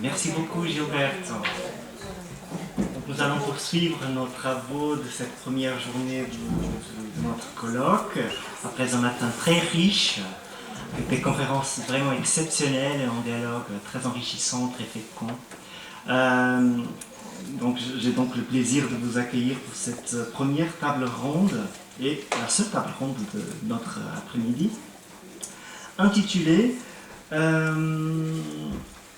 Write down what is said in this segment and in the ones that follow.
Merci beaucoup Gilberto. Nous allons poursuivre nos travaux de cette première journée de notre colloque, après un matin très riche, avec des conférences vraiment exceptionnelles et un dialogue très enrichissant, très fécond. J'ai donc le plaisir de vous accueillir pour cette première table ronde, et la seule table ronde de notre après-midi, intitulée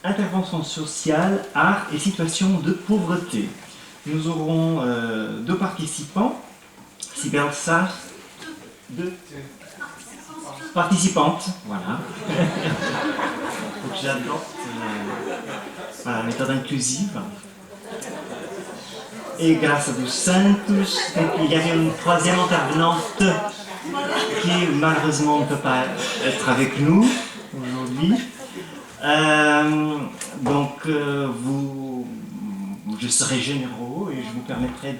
Intervention sociale, art et situation de pauvreté. Nous aurons deux participants, Sybelle Sastre, deux participantes, voilà. Donc j'adopte la méthode inclusive. Et grâce à dos Santos, il y avait une troisième intervenante qui malheureusement ne peut pas être avec nous aujourd'hui. Je serai généreux et je vous permettrai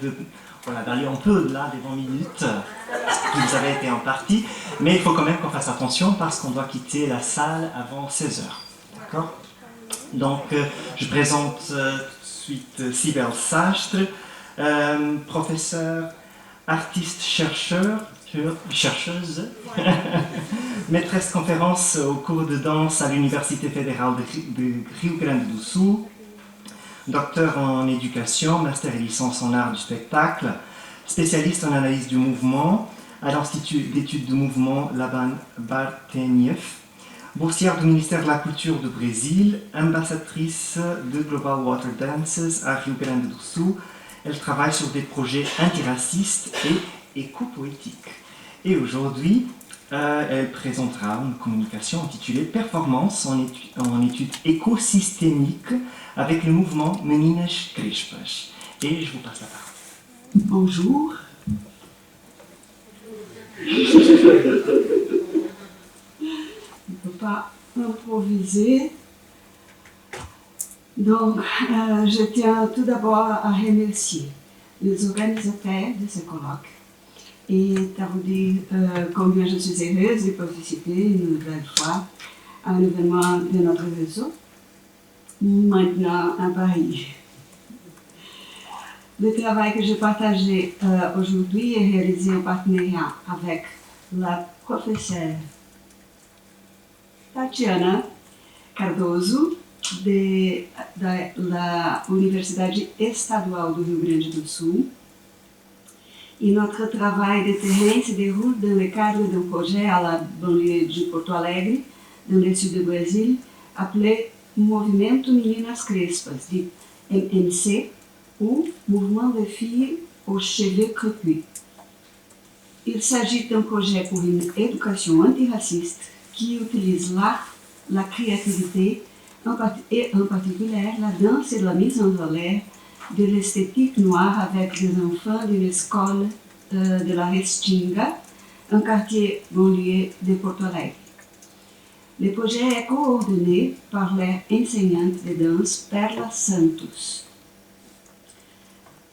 d'aller un peu au-delà des 20 minutes qui vous avaient été imparties, mais il faut quand même qu'on fasse attention parce qu'on doit quitter la salle avant 16h. D'accord ? Donc, je présente tout de suite Sybelle Sastre, professeure, artiste, chercheuse, maîtresse conférence au cours de danse à l'Université fédérale de Rio Grande do Sul, docteur en éducation, master et licence en art du spectacle, spécialiste en analyse du mouvement à l'Institut d'études du mouvement Laban Bartenieff, boursière du ministère de la Culture du Brésil, ambassadrice de Global Water Dances à Rio Grande do Sul. Elle travaille sur des projets antiracistes et éco-poétiques. Et aujourd'hui, elle présentera une communication intitulée Performance en études écosystémiques avec le mouvement Meninas Crespas. Et je vous passe la parole. Bonjour. Je ne peux pas improviser. Donc, je tiens tout d'abord à remercier les organisateurs de ce colloque et à vous dire combien je suis heureuse de participer une nouvelle fois à un événement de notre réseau, maintenant à Paris. Le travail que j'ai partagé aujourd'hui est réalisé en partenariat avec la professeure Tatiana Cardoso, da Universidade Estadual do Rio Grande do Sul. Et notre travail de terrain se déroule dans le cadre d'un projet à la banlieue de Porto Alegre, dans le sud du Brésil, appelé Movimento Meninas Crespas, dit MMC, ou Mouvement des filles aux cheveux crépus. Il s'agit d'un projet pour une éducation antiraciste qui utilise l'art, la créativité, et en particulier la danse et la mise en valeur de l'esthétique noire avec des enfants d'une école de la Restinga, un quartier banlieue de Porto Alegre. Le projet est coordonné par l'enseignante de danse Perla Santos.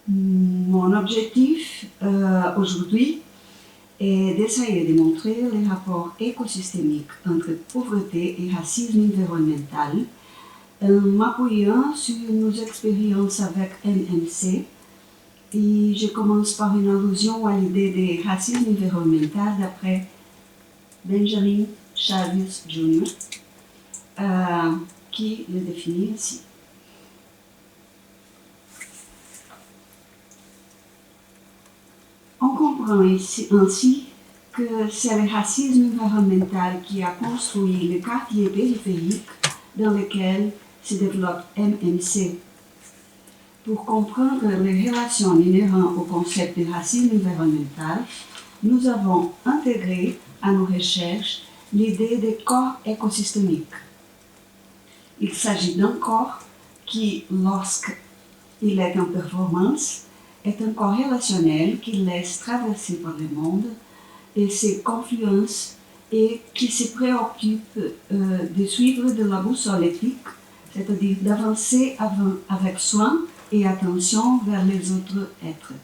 Mon objectif aujourd'hui est d'essayer de montrer les rapports écosystémiques entre pauvreté et racisme environnemental en m'appuyant sur nos expériences avec MMC. Et je commence par une allusion à l'idée de racisme environnemental d'après Benjamin Chaves Jr., qui le définit ainsi. On comprend ainsi que c'est le racisme environnemental qui a construit le quartier périphérique dans lequel se développe MMC. Pour comprendre les relations inhérentes au concept de racisme environnemental, nous avons intégré à nos recherches l'idée de corps écosystémique. Il s'agit d'un corps qui, lorsqu'il est en performance, est un corps relationnel qui laisse traverser par le monde et ses confluences et qui se préoccupe de suivre de la boussole éthique, c'est-à-dire d'avancer avec soin et attention vers les autres êtres.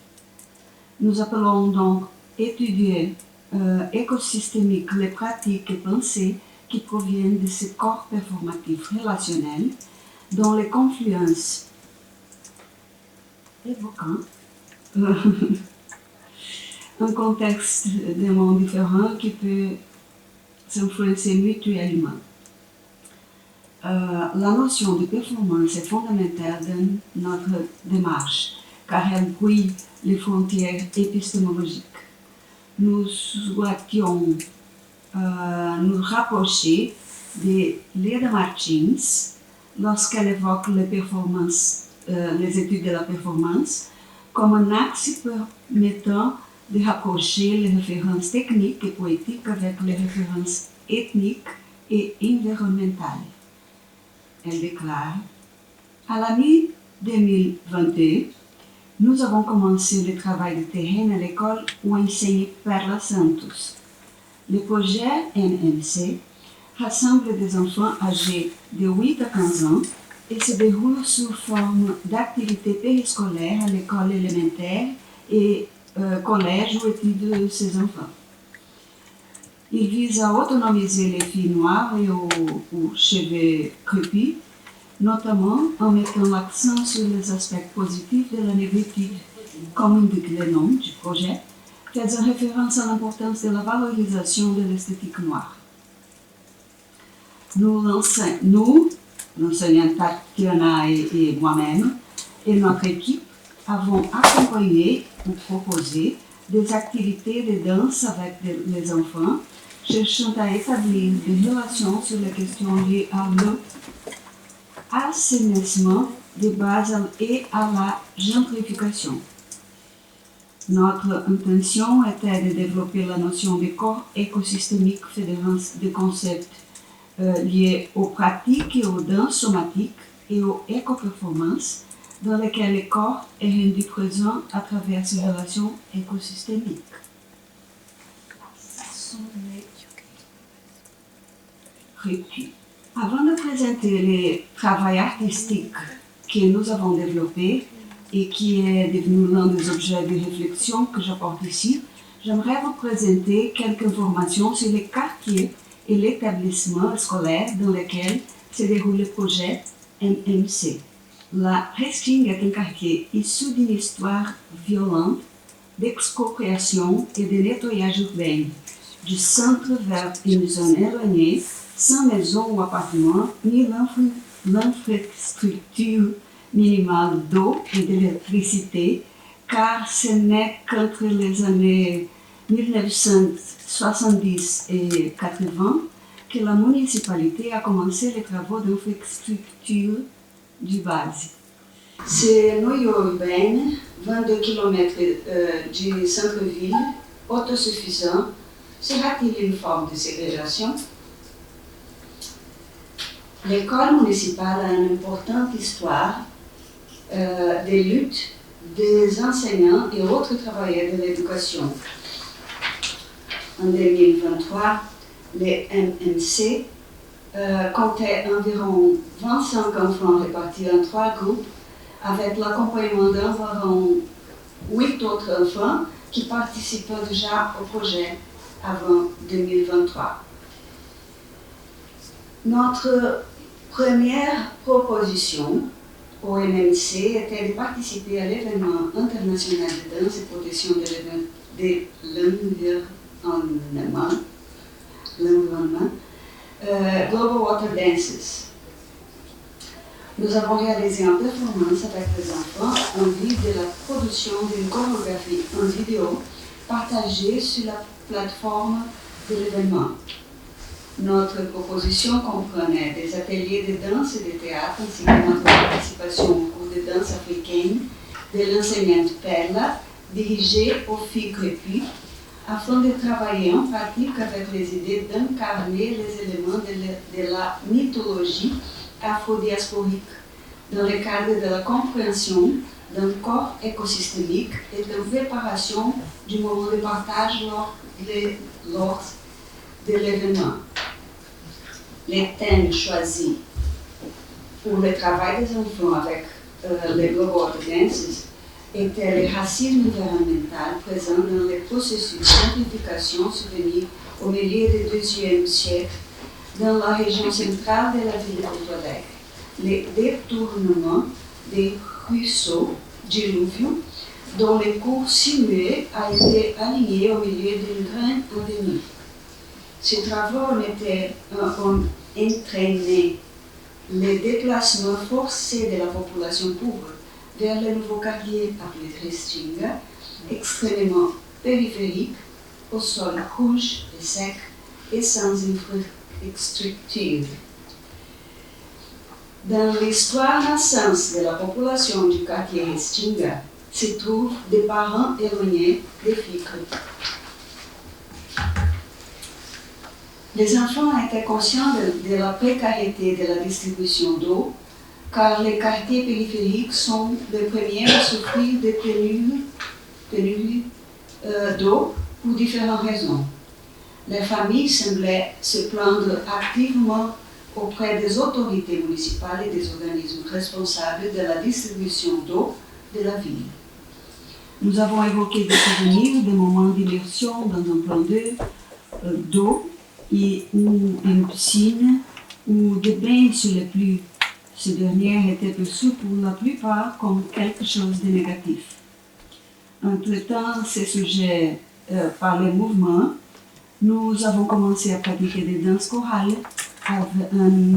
Nous appelons donc étudier écosystémique les pratiques et pensées qui proviennent de ce corps performatif relationnel dont les confluences évoquant un contexte de monde différent qui peut s'influencer mutuellement. La notion de performance est fondamentale dans notre démarche, car elle brouille les frontières épistémologiques. Nous souhaitions nous rapprocher de Leda Martins lorsqu'elle évoque les études de la performance comme un axe permettant de rapprocher les références techniques et poétiques avec les références ethniques et environnementales. Elle déclare: à la mi-2022, nous avons commencé le travail de terrain à l'école où enseigne Perla Santos. Le projet MMC rassemble des enfants âgés de 8 à 15 ans et se déroule sous forme d'activités périscolaires à l'école élémentaire et collège où étudient ces enfants. Il vise à autonomiser les filles noires et aux cheveux crépus, notamment en mettant l'accent sur les aspects positifs de la négritude, comme indique le nom du projet, faisant référence à l'importance de la valorisation de l'esthétique noire. Nous, l'enseignante Tatiana et moi-même, et notre équipe, avons accompagné ou proposé des activités de danse avec les enfants, cherchant à établir des relations sur les questions liées à l'assainissement des bases et à la gentrification. Notre intention était de développer la notion de corps écosystémique fédérant des concepts liés aux pratiques et aux danses somatiques et aux éco-performances dans lesquelles le corps est rendu présent à travers ses relations écosystémiques. Avant de présenter le travail artistique que nous avons développé et qui est devenu l'un des objets de réflexion que j'apporte ici, j'aimerais vous présenter quelques informations sur les quartiers et l'établissement scolaire dans lequel se déroule le projet MMC. La Resting est un quartier issu d'une histoire violente d'expropriation et de nettoyage urbain, du centre vers une zone éloignée, sans maison ou appartement, ni l'infrastructure minimale d'eau et d'électricité, car ce n'est qu'entre les années 1970 et 80 que la municipalité a commencé les travaux d'infrastructure du base. Ce noyau urbain, 22 km du centre-ville, autosuffisant, sera-t-il une forme de ségrégation? L'école municipale a une importante histoire des luttes des enseignants et autres travailleurs de l'éducation. En 2023, les MMC comptait environ 25 enfants répartis en 3 groupes, avec l'accompagnement d'environ 8 autres enfants qui participaient déjà au projet avant 2023. Notre première proposition au MMC était de participer à l'événement international de danse et protection de l'environnement, Global Water Dances. Nous avons réalisé une performance avec les enfants en vue de la production d'une chorégraphie en vidéo partagée sur la plateforme de l'événement. Notre proposition comprenait des ateliers de danse et de théâtre ainsi que notre participation au cours de danse africaine de l'enseignante Perla, dirigée aux filles crépues, afin de travailler en pratique avec les idées d'incarner les éléments de la mythologie afro-diasporique dans le cadre de la compréhension d'un corps écosystémique et de préparation du moment de partage lors de l'événement. Les thèmes choisis pour le travail des enfants avec les Global Water Dances étaient le racisme environnemental présent dans les processus de gentrification survenus au milieu du XIIe siècle dans la région centrale de la ville de Porto Alegre, les détournements des ruisseaux diluviaux dont les cours sinueux a été aligné au milieu d'une graine en venir. Ces travaux ont entraîné les déplacements forcés de la population pauvre vers le nouveau quartier appelé Restinga, extrêmement périphérique, au sol rouge et sec et sans infrastructure. Dans l'histoire naissance de la population du quartier Restinga se trouvent des parents éloignés des filles. Les enfants étaient conscients de la précarité de la distribution d'eau, car les quartiers périphériques sont les premiers à souffrir de pénurie d'eau pour différentes raisons. Les familles semblaient se plaindre activement auprès des autorités municipales et des organismes responsables de la distribution d'eau de la ville. Nous avons évoqué des souvenirs, des moments d'immersion dans un plan d'eau ou une piscine ou des bains sur les pluies. Ces dernières étaient perçues pour la plupart comme quelque chose de négatif. En traitant ces sujets par les mouvements, nous avons commencé à pratiquer des danses chorales en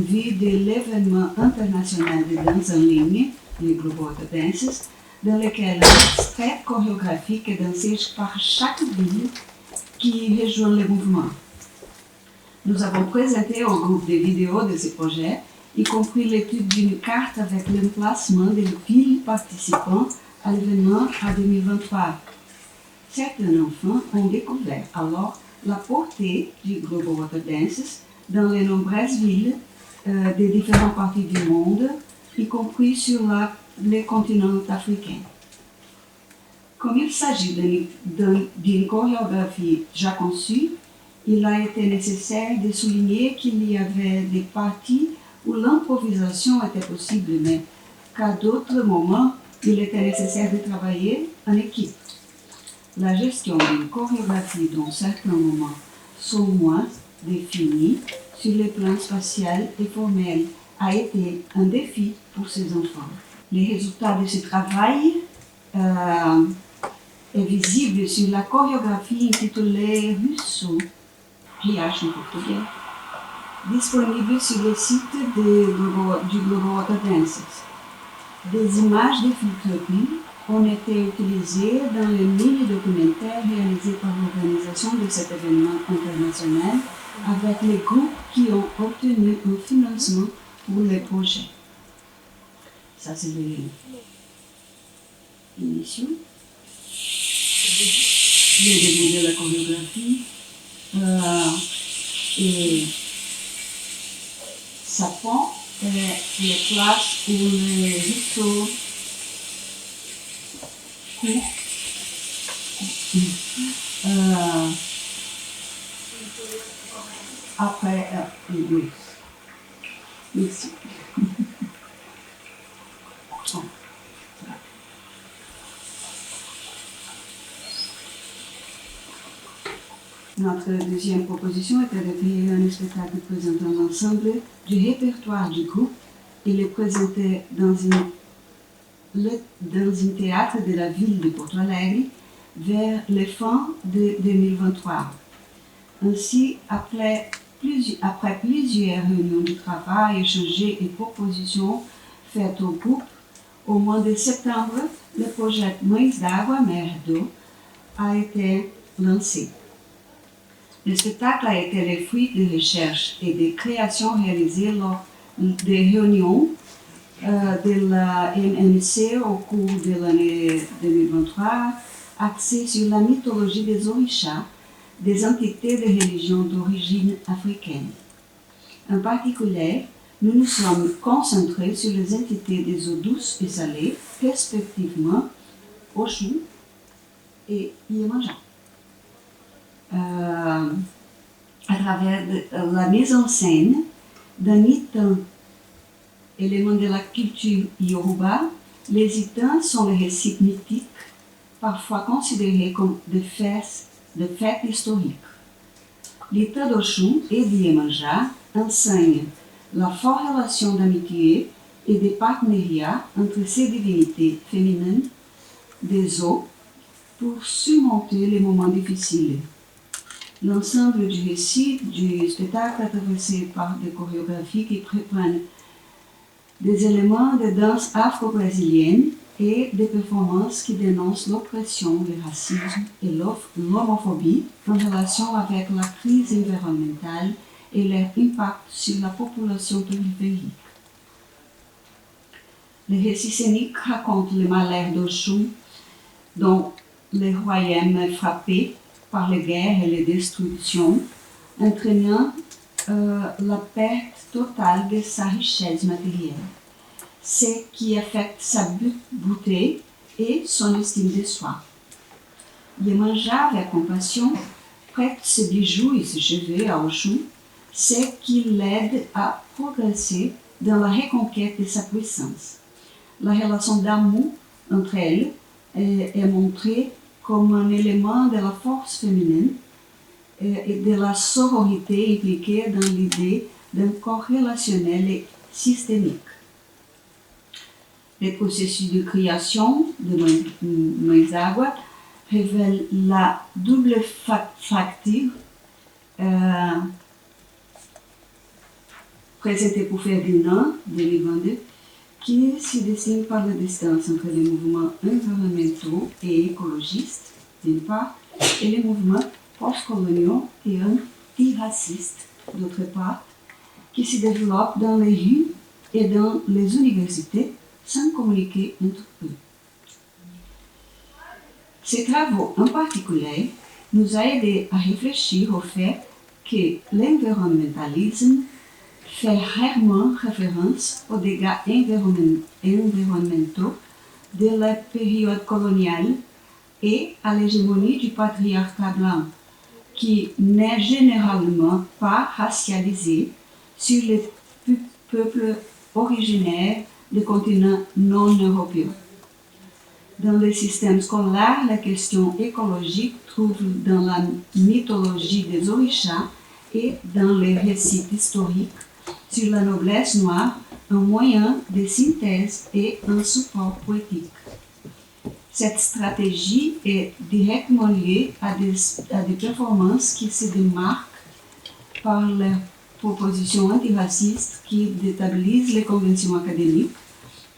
vue de l'événement international de danse en ligne, les Global Water Dances, dans lequel un extrait chorégraphique est dansé par chaque ville qui rejoint le mouvement. Nous avons présenté au groupe des vidéos de ce projet, y compris l'étude d'une carte avec l'emplacement des villes participant à l'événement en 2023. Certains enfants ont découvert alors la portée du Global Water Dances dans les nombreuses villes des différentes parties du monde, y compris sur le continent africain. Comme il s'agit d'une chorégraphie déjà conçue, il a été nécessaire de souligner qu'il y avait des parties où l'improvisation était possible, mais qu'à d'autres moments, il était nécessaire de travailler en équipe. La gestion d'une chorégraphie dans certains moments sont moins définis sur le plan spatial et formel a été un défi pour ces enfants. Les résultats de ce travail est visible sur la chorégraphie intitulée Russo, Riacho en portugais, disponible sur le site du Global Water Dances. Des images de photographie ont été utilisées dans le mini-documentaire réalisé par l'organisation de cet événement international avec les groupes qui ont obtenu un financement pour le projet. Ça, c'est l'émission. Le début de la chorégraphie. Et Sapon est les places où les rituels après, oui. Merci. Notre deuxième proposition était de créer un spectacle présentant l'ensemble du répertoire du groupe et le présenter dans un théâtre de la ville de Porto Alegre vers la fin de 2023. Ainsi, après plusieurs réunions de travail, échangées et propositions faites au groupe, au mois de septembre, le projet Mães d'Água, Mère d'eau, a été lancé. Le spectacle a été le fruit de recherches et de créations réalisées lors des réunions de la MMC au cours de l'année 2023, axées sur la mythologie des orishas, des entités de religion d'origine africaine. En particulier, nous nous sommes concentrés sur les entités des eaux douces et salées, respectivement Oshun et Iemanjá. À travers la mise en scène d'un item élément de la culture yoruba, les items sont les récits mythiques, parfois considérés comme des faits historiques. L'item d'Oshun et d'Iemanjá enseigne la forte relation d'amitié et des partenariats entre ces divinités féminines des eaux pour surmonter les moments difficiles. L'ensemble du récit du spectacle est traversé par des chorégraphies qui reprennent des éléments de danse afro-brésilienne et des performances qui dénoncent l'oppression, le racisme et l'homophobie en relation avec la crise environnementale et leur impact sur la population périphérique. Le récit scénique raconte le malheur d'Oshun, dont le royaume est frappé par les guerres et les destructions, entraînant la perte totale de sa richesse matérielle, ce qui affecte sa beauté et son estime de soi. Iemanjá, avec compassion, prête ses bijoux et ses cheveux à Oshun, ce qui l'aide à progresser dans la reconquête de sa puissance. La relation d'amour entre elles est montrée comme un élément de la force féminine et de la sororité impliquée dans l'idée d'un corps relationnel et systémique. Le processus de création de Mães révèle la double fracture présentée pour Ferdinand 2022 qui se dessine par la distance entre les mouvements environnementaux et écologistes, d'une part, et les mouvements postcoloniaux et antiracistes, d'autre part, qui se développent dans les rues et dans les universités sans communiquer entre eux. Ces travaux en particulier nous ont aidés à réfléchir au fait que l'environnementalisme fait rarement référence aux dégâts environnementaux de la période coloniale et à l'hégémonie du patriarcat blanc, qui n'est généralement pas racialisé sur les peuples originaires des continents non européens. Dans le système scolaire, la question écologique trouve dans la mythologie des orishas et dans les récits historiques sur la noblesse noire un moyen de synthèse et un support poétique. Cette stratégie est directement liée à des performances qui se démarquent par leur propositions antiracistes qui déstabilisent les conventions académiques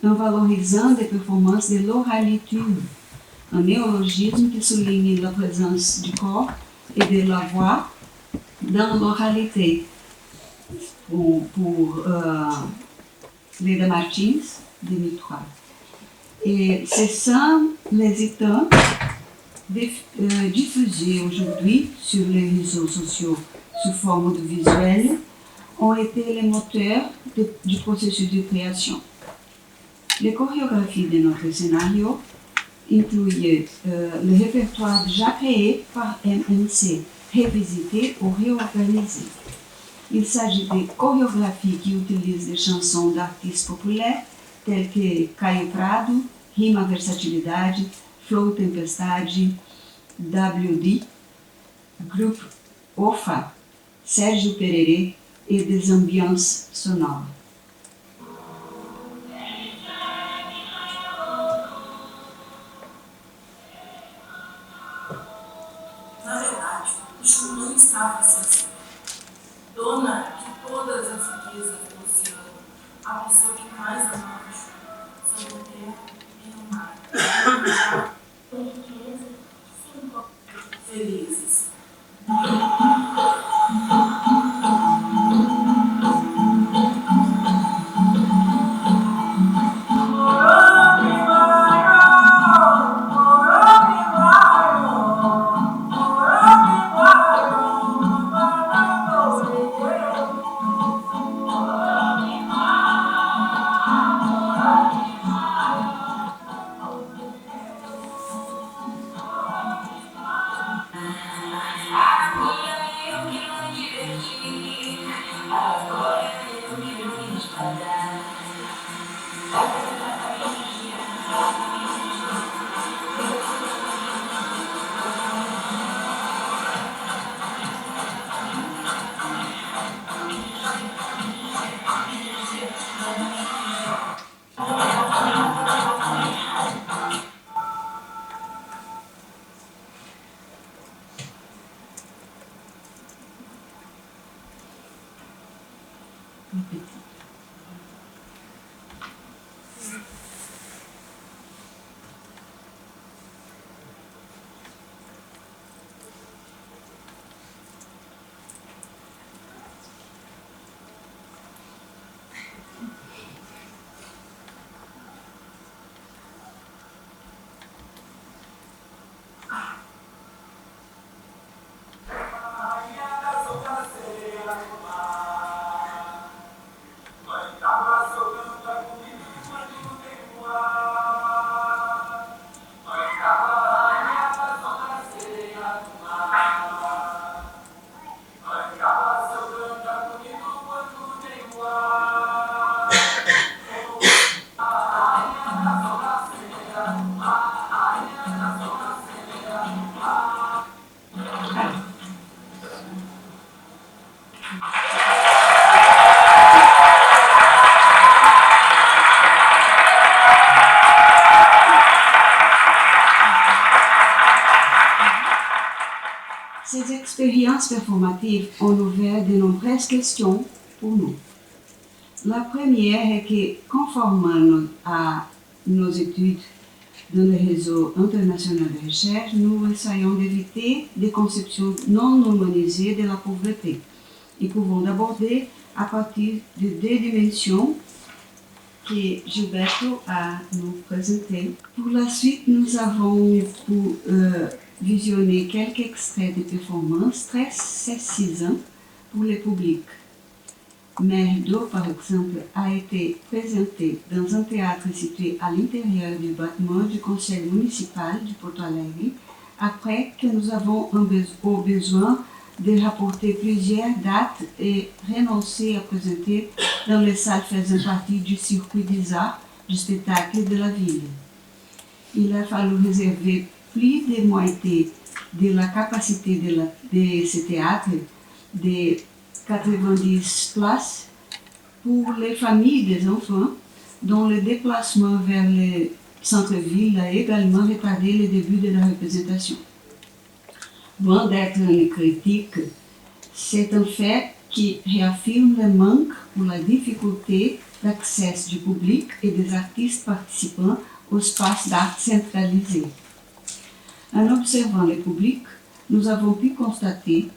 en valorisant des performances de l'oralité, un néologisme qui souligne la présence du corps et de la voix dans l'oralité. Pour Leda Martins, 2003. Et c'est ça, les états diffusés aujourd'hui sur les réseaux sociaux sous forme de visuels ont été les moteurs du processus de création. Les chorégraphies de notre scénario incluaient le répertoire déjà créé par MMC, révisité ou réorganisé. Il s'agit de chorégraphies qui utilisent des chansons d'artistes populaires tels que Caio Prado, Rima Versatilidade, Flow Tempestade, WD, Groupe OFA, Sérgio Pererê et des ambiances sonores. Na verdade, o não estava assim. Dona de todas as riquezas do oceano, a pessoa que mais amava sobre a terra e no mar. Foi riqueza, sim, felizes. Ces expériences performatives ont ouvert de nombreuses questions pour nous. La première est que, conformément à nos études dans le réseau international de recherche, nous essayons d'éviter des conceptions non normalisées de la pauvreté et pouvons l'aborder à partir de deux dimensions que Gilberto a nous présentées. Pour la suite, nous avons visionné quelques extraits de performances très saisissants pour le public. Mère d'eau, par exemple, a été présentée dans un théâtre situé à l'intérieur du bâtiment du conseil municipal de Porto Alegre, après que nous avons eu besoin de rapporter plusieurs dates et renoncer à présenter dans les salles faisant partie du circuit des arts du spectacle de la ville. Il a fallu réserver plus de moitié de la capacité de ce théâtre, de 90 places, pour les familles des enfants, dont le déplacement vers le centre-ville a également retardé le début de la représentation. Loin d'être une critique, c'est un fait qui réaffirme le manque ou la difficulté d'accès du public et des artistes participants au espace d'art centralisé. En observant le public, nous avons pu constater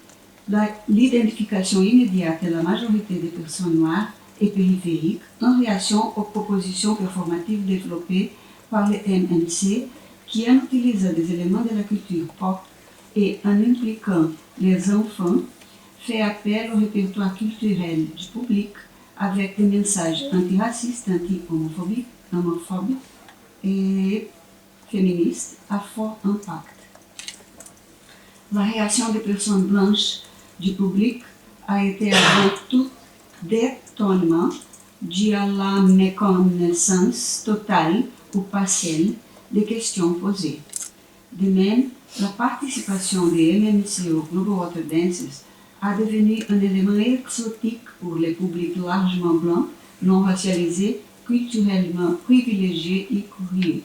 l'identification immédiate de la majorité des personnes noires et périphériques en réaction aux propositions performatives développées par le MMC qui, en utilisant des éléments de la culture pop et en impliquant les enfants, fait appel au répertoire culturel du public avec des messages antiracistes, anti-homophobes et féministes à fort impact. La réaction des personnes blanches du public a été avant tout d'étonnement dû à la méconnaissance totale ou partielle des questions posées. De même, la participation des MMC au Global Water Dances a devenu un élément exotique pour les publics largement blancs, non racialisés, culturellement privilégiés et curieux.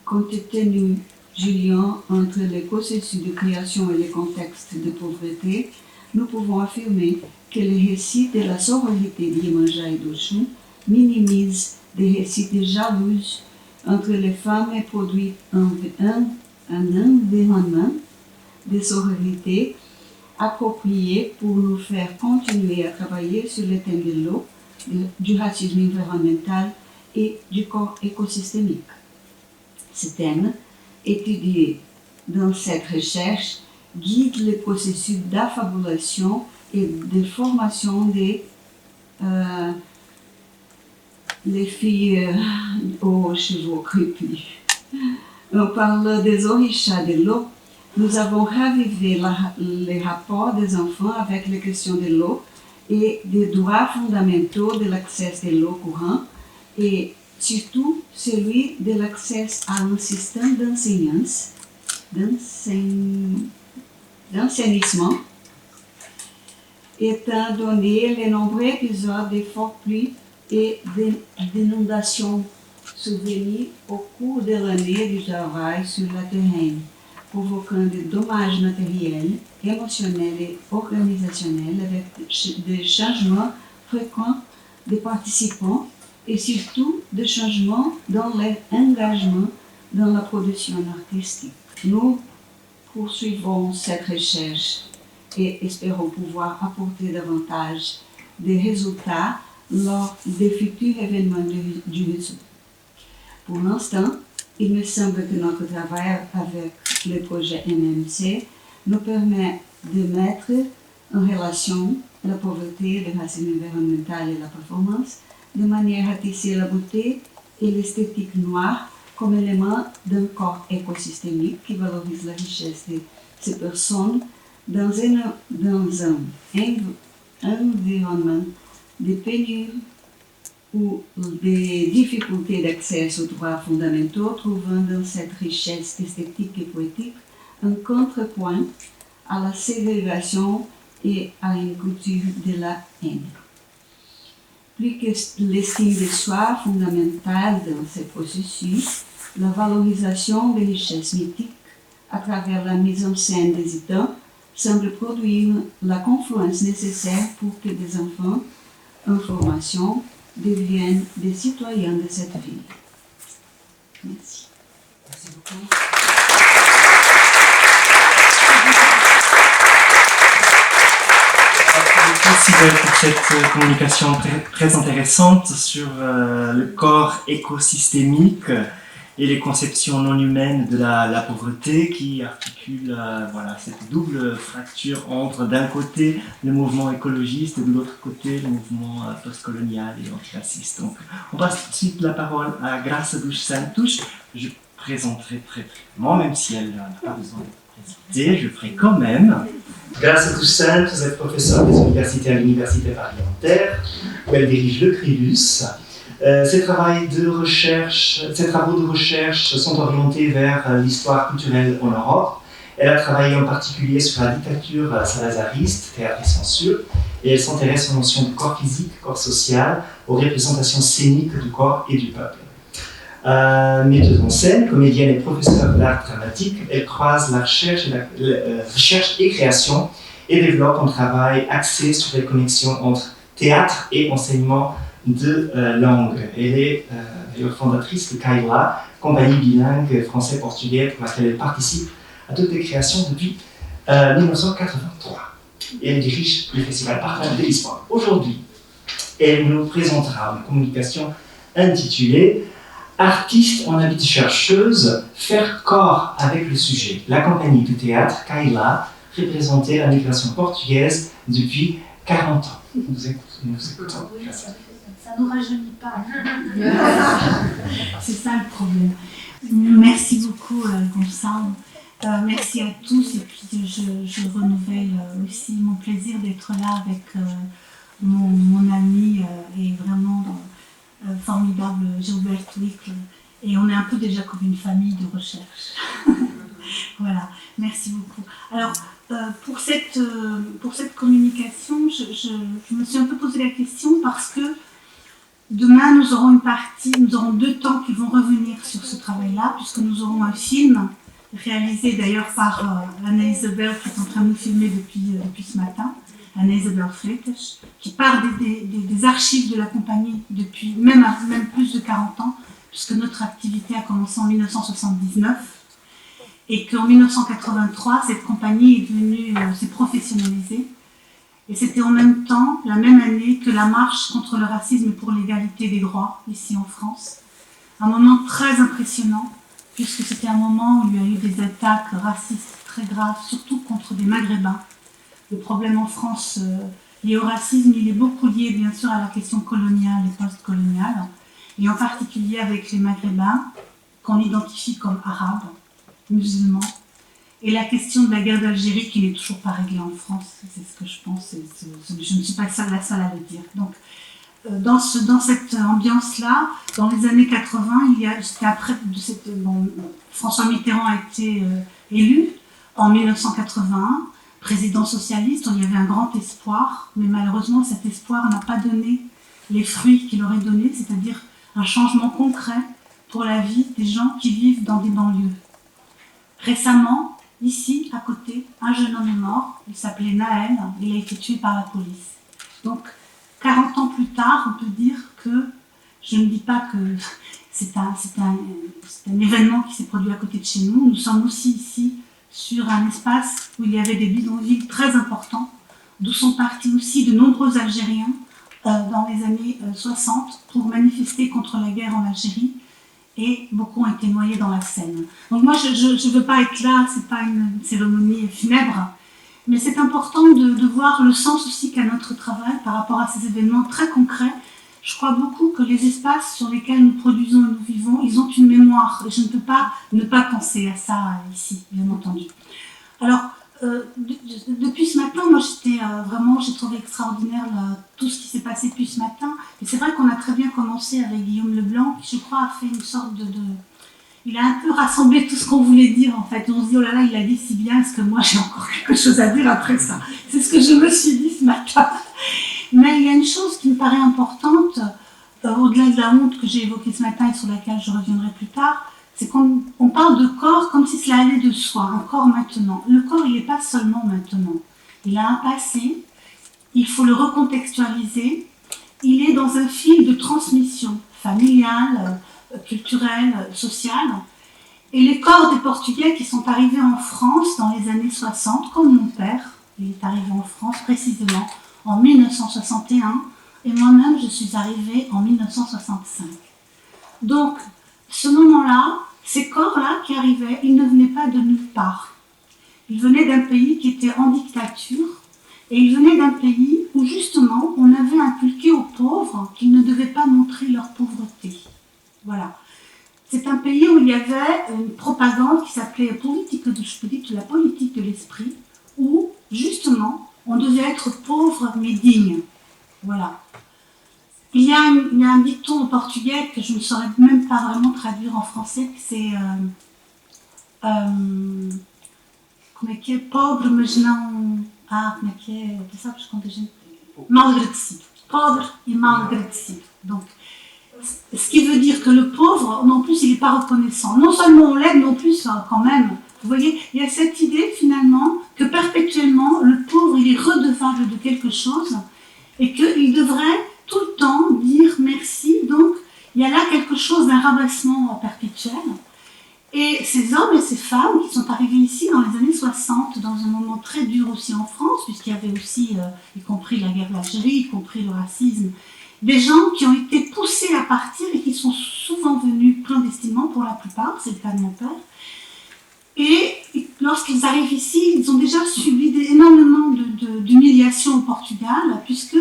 Compte tenu du lien entre les processus de création et les contextes de pauvreté, nous pouvons affirmer que les récits de la sororité d'Yemanja et d'Oshun minimisent des récits de jalousie entre les femmes et produisent un environnement de sororité approprié pour nous faire continuer à travailler sur le thème de l'eau, du racisme environnemental et du corps écosystémique. Ce thème, étudié dans cette recherche, guide le processus d'affabulation et de formation des les filles aux cheveux crépus. En parlant des orishas de l'eau, nous avons ravivé les rapports des enfants avec les questions de l'eau et des droits fondamentaux de l'accès de l'eau courante et surtout celui de l'accès à un système d'assainissement, étant donné les nombreux épisodes de fortes pluies et d'inondations survenus au cours de l'année du travail sur le terrain, provoquant des dommages matériels, émotionnels et organisationnels avec des changements fréquents des participants et surtout des changements dans leur engagement dans la production artistique. Nous poursuivons cette recherche et espérons pouvoir apporter davantage de résultats lors des futurs événements du réseau. Pour l'instant, il me semble que notre travail avec le projet MMC nous permet de mettre en relation la pauvreté, le racisme environnemental et la performance de manière à tisser la beauté et l'esthétique noire comme élément d'un corps écosystémique qui valorise la richesse de ces personnes dans un environnement de pénurie ou des difficultés d'accès aux droits fondamentaux, trouvant dans cette richesse esthétique et poétique un contrepoint à la ségrégation et à une culture de la haine. Plus que l'estime de soi fondamentale dans ce processus, la valorisation des richesses mythiques à travers la mise en scène des idées, semble produire la confluence nécessaire pour que des enfants en formation deviennent des citoyens de cette ville. Merci. Merci beaucoup. Merci pour cette communication très intéressante sur le corps écosystémique et les conceptions non humaines de la pauvreté qui articulent voilà, cette double fracture entre d'un côté le mouvement écologiste et de l'autre côté le mouvement postcolonial et antiraciste. Donc on passe tout de suite la parole à Graça dos Santos. Je présenterai très brièvement, même si elle n'a pas besoin de présenter, je ferai quand même. Graça dos Santos est professeure des universités à l'Université Paris-Nanterre, où elle dirige le CRILUS. Ses travaux de recherche sont orientés vers l'histoire culturelle en Europe. Elle a travaillé en particulier sur la dictature salazariste, théâtre et censure, et elle s'intéresse aux notions de corps physique, corps social, aux représentations scéniques du corps et du peuple. Metteuse en scène, comédienne et professeure d'art dramatique, elle croise la recherche et création et développe un travail axé sur les connexions entre théâtre et enseignement de langue. Elle est fondatrice de Kaila, compagnie bilingue français-portugais pour laquelle elle participe à toutes les créations depuis 1983. Et elle dirige le festival Partage de Lisbonne. Aujourd'hui, elle nous présentera une communication intitulée Artiste en habit de chercheuse, faire corps avec le sujet. La compagnie de théâtre Kaila représentait la migration portugaise depuis 40 ans. Nous écoutons. Ça ne nous rajeunit pas. C'est ça le problème. Merci beaucoup, Gonçalo. Merci à tous. Et puis, je renouvelle aussi mon plaisir d'être là avec mon ami et vraiment formidable Gilbert Wickle. Et on est un peu déjà comme une famille de recherche. Voilà, merci beaucoup. Alors, pour cette communication, je me suis un peu posé la question parce que demain, nous aurons 2 temps qui vont revenir sur ce travail-là, puisque nous aurons un film réalisé d'ailleurs par Anna-Isabelle, qui est en train de nous filmer depuis ce matin, Anna-Isabelle Freitas, qui part des archives de la compagnie depuis même plus de 40 ans, puisque notre activité a commencé en 1979, et qu'en 1983, cette compagnie s'est professionnalisée. Et c'était en même temps, la même année, que la marche contre le racisme et pour l'égalité des droits, ici en France. Un moment très impressionnant, puisque c'était un moment où il y a eu des attaques racistes très graves, surtout contre des Maghrébins. Le problème en France lié au racisme, il est beaucoup lié, bien sûr, à la question coloniale et post-coloniale, et en particulier avec les Maghrébins, qu'on identifie comme arabes, musulmans, et la question de la guerre d'Algérie qui n'est toujours pas réglée en France, c'est ce que je pense, je ne suis pas la seule à le dire. Donc, dans cette ambiance-là, dans les années 80, c'était après, François Mitterrand a été élu en 1981, président socialiste, il y avait un grand espoir, mais malheureusement cet espoir n'a pas donné les fruits qu'il aurait donnés, c'est-à-dire un changement concret pour la vie des gens qui vivent dans des banlieues. Récemment, ici, à côté, un jeune homme est mort, il s'appelait Naël, il a été tué par la police. Donc, 40 ans plus tard, on peut dire que, je ne dis pas que c'est un événement qui s'est produit à côté de chez nous, nous sommes aussi ici sur un espace où il y avait des bidonvilles très importants, d'où sont partis aussi de nombreux Algériens dans les années 60 pour manifester contre la guerre en Algérie, et beaucoup ont été noyés dans la Seine. Donc moi, je ne veux pas être là, ce n'est pas une cérémonie funèbre, mais c'est important de voir le sens aussi qu'a notre travail par rapport à ces événements très concrets. Je crois beaucoup que les espaces sur lesquels nous produisons et nous vivons, ils ont une mémoire, et je ne peux pas ne pas penser à ça ici, bien entendu. Alors, depuis ce matin, moi j'ai trouvé extraordinaire tout ce qui s'est passé depuis ce matin. Et c'est vrai qu'on a très bien commencé avec Guillaume Leblanc, qui je crois a fait une sorte il a un peu rassemblé tout ce qu'on voulait dire en fait. On se dit, oh là là, il a dit si bien, est-ce que moi j'ai encore quelque chose à dire après ça? C'est ce que je me suis dit ce matin. Mais il y a une chose qui me paraît importante, au-delà de la honte que j'ai évoquée ce matin et sur laquelle je reviendrai plus tard, c'est qu'on parle de corps comme si cela allait de soi, un corps maintenant. Le corps, il n'est pas seulement maintenant. Il a un passé, il faut le recontextualiser. Il est dans un fil de transmission familiale, culturelle, sociale. Et les corps des Portugais qui sont arrivés en France dans les années 60, comme mon père, il est arrivé en France précisément en 1961, et moi-même je suis arrivée en 1965. Donc, ce moment-là, ces corps-là qui arrivaient, ils ne venaient pas de nulle part. Ils venaient d'un pays qui était en dictature, et ils venaient d'un pays où justement on avait inculqué aux pauvres qu'ils ne devaient pas montrer leur pauvreté. Voilà. C'est un pays où il y avait une propagande qui s'appelait politique du spirit, la politique de l'esprit, où justement on devait être pauvre mais digne. Voilà. Il y a un dicton en portugais que je ne saurais même pas vraiment traduire en français, c'est como é que é? Pobre, mas não... Ah, como é que é? Tu sabes quando a gente... Mal agradecido. Pobre et mal agradecido. Donc, ce qui veut dire que le pauvre, non plus, il n'est pas reconnaissant. Non seulement on l'aide, non plus, quand même. Vous voyez, il y a cette idée, finalement, que perpétuellement, le pauvre, il est redevable de quelque chose et qu'il devrait tout le temps dire merci. Donc, il y a là quelque chose d'un rabaissement perpétuel. Et ces hommes et ces femmes qui sont arrivés ici dans les années 60, dans un moment très dur aussi en France, puisqu'il y avait aussi, y compris la guerre d'Algérie, y compris le racisme, des gens qui ont été poussés à partir et qui sont souvent venus clandestinement pour la plupart, c'est le cas de mon père. Et lorsqu'ils arrivent ici, ils ont déjà subi énormément d'humiliations au Portugal, puisque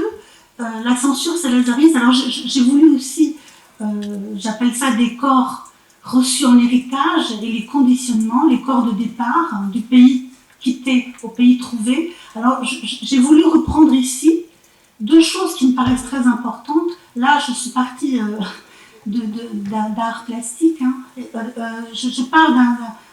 la censure salazariste, alors j'ai voulu aussi, j'appelle ça des corps reçus en héritage et les conditionnements, les corps de départ du pays quitté au pays trouvé. Alors j'ai voulu reprendre ici deux choses qui me paraissent très importantes. Là, je suis partie d'art plastique. Hein. Je parle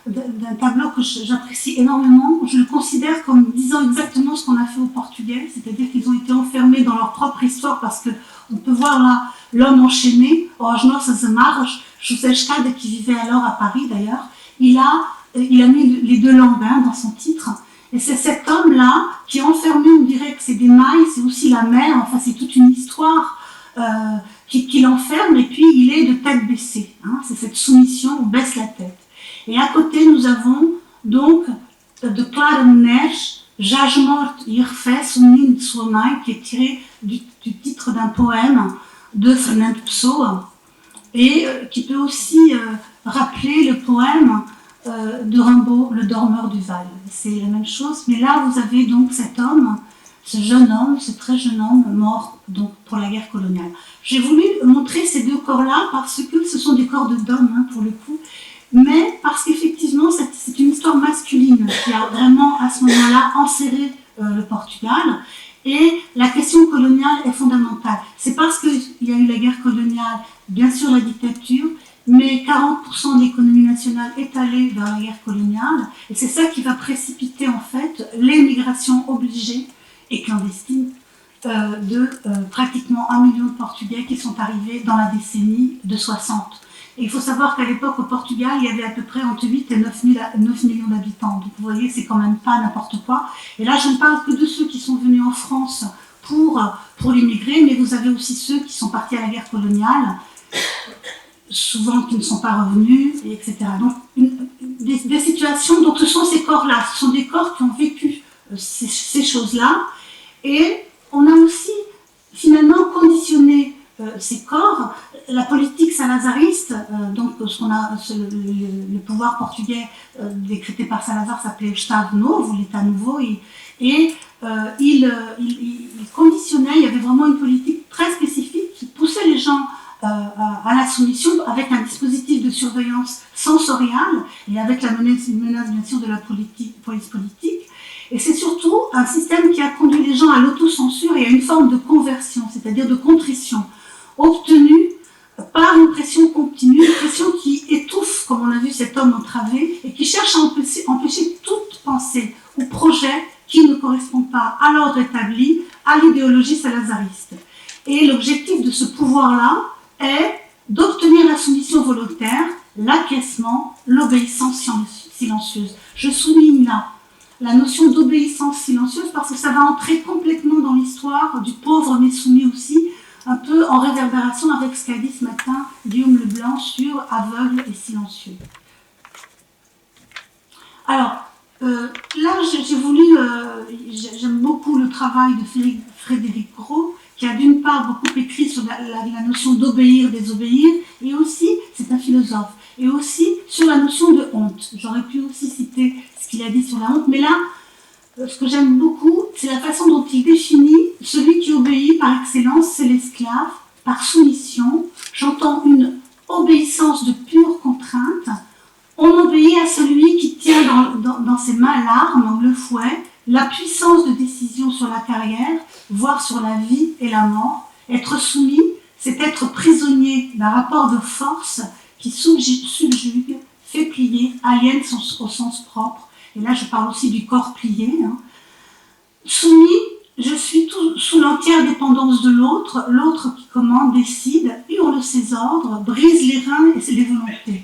d'un tableau que j'apprécie énormément. Je le considère comme disant exactement ce qu'on a fait aux Portugais, c'est-à-dire qu'ils ont été enfermés dans leur propre histoire parce qu'on peut voir là l'homme enchaîné, As Nossas Amarras, José Escada, qui vivait alors à Paris d'ailleurs. Il a mis les deux lambins dans son titre. Et c'est cet homme-là qui est enfermé, on dirait que c'est des mailles, c'est aussi la mer, enfin c'est toute une histoire qui l'enferme, et puis il est de tête baissée. Hein, c'est cette soumission, on baisse la tête. Et à côté, nous avons donc de Clara Menezes, Jaz Morte e Refez, um Menino de Sua Mãe, qui est tiré du titre d'un poème de Fernando Pessoa, et qui peut aussi rappeler le poème de Rimbaud, Le Dormeur du Val. C'est la même chose, mais là vous avez donc cet homme, ce jeune homme, ce très jeune homme mort donc, pour la guerre coloniale. J'ai voulu montrer ces deux corps-là parce que ce sont des corps d'hommes hein, pour le coup, mais parce qu'effectivement c'est une histoire masculine qui a vraiment à ce moment-là enserré le Portugal. Et la question coloniale est fondamentale. C'est parce qu'il y a eu la guerre coloniale, bien sûr la dictature, mais 40% de l'économie nationale est allée vers la guerre coloniale, et c'est ça qui va précipiter en fait l'émigration obligée et clandestine de pratiquement 1 million de Portugais qui sont arrivés dans la décennie de 60. Et il faut savoir qu'à l'époque au Portugal, il y avait à peu près entre 8 et 9 millions d'habitants. Donc vous voyez, c'est quand même pas n'importe quoi. Et là, je ne parle que de ceux qui sont venus en France pour l'immigrer, mais vous avez aussi ceux qui sont partis à la guerre coloniale, souvent qui ne sont pas revenus, etc. Donc des situations, donc ce sont ces corps-là, ce sont des corps qui ont vécu ces choses-là, et on a aussi finalement conditionné ces corps. La politique salazariste, donc ce qu'on a, le pouvoir portugais décrété par Salazar s'appelait Estado Novo, l'État nouveau, et il conditionnait, il y avait vraiment une politique très spécifique qui poussait les gens à la soumission avec un dispositif de surveillance sensoriale et avec la menace bien sûr de la police politique. Et c'est surtout un système qui a conduit les gens à l'autocensure et à une forme de conversion, c'est-à-dire de contrition, obtenue par une pression continue, une pression qui étouffe, comme on a vu cet homme entravé, et qui cherche à empêcher toute pensée ou projet qui ne correspond pas à l'ordre établi, à l'idéologie salazariste. Et l'objectif de ce pouvoir-là est d'obtenir la soumission volontaire l'acquiescement, l'obéissance silencieuse. Je souligne là la notion d'obéissance silencieuse parce que ça va entrer complètement dans l'histoire du pauvre mais soumis aussi, un peu en réverbération avec ce qu'a dit ce matin Guillaume Leblanc sur aveugle et silencieux. Alors, là, j'ai voulu, j'aime beaucoup le travail de Frédéric Gros, qui a d'une part beaucoup écrit sur la notion d'obéir, désobéir, et aussi, c'est un philosophe, et aussi sur la notion de honte. J'aurais pu aussi citer ce qu'il a dit sur la honte, mais là, ce que j'aime beaucoup, c'est la façon dont il définit celui qui obéit par excellence, c'est l'esclave, par soumission. J'entends une obéissance de pure contrainte. On obéit à celui qui tient dans ses mains l'arme, le fouet, la puissance de décision sur la carrière, voire sur la vie et la mort. Être soumis, c'est être prisonnier d'un rapport de force qui subjugue, fait plier, aliène au sens propre. Et là, je parle aussi du corps plié. Soumis, je suis sous l'entière dépendance de l'autre, l'autre qui commande, décide, hurle ses ordres, brise les reins et les volontés.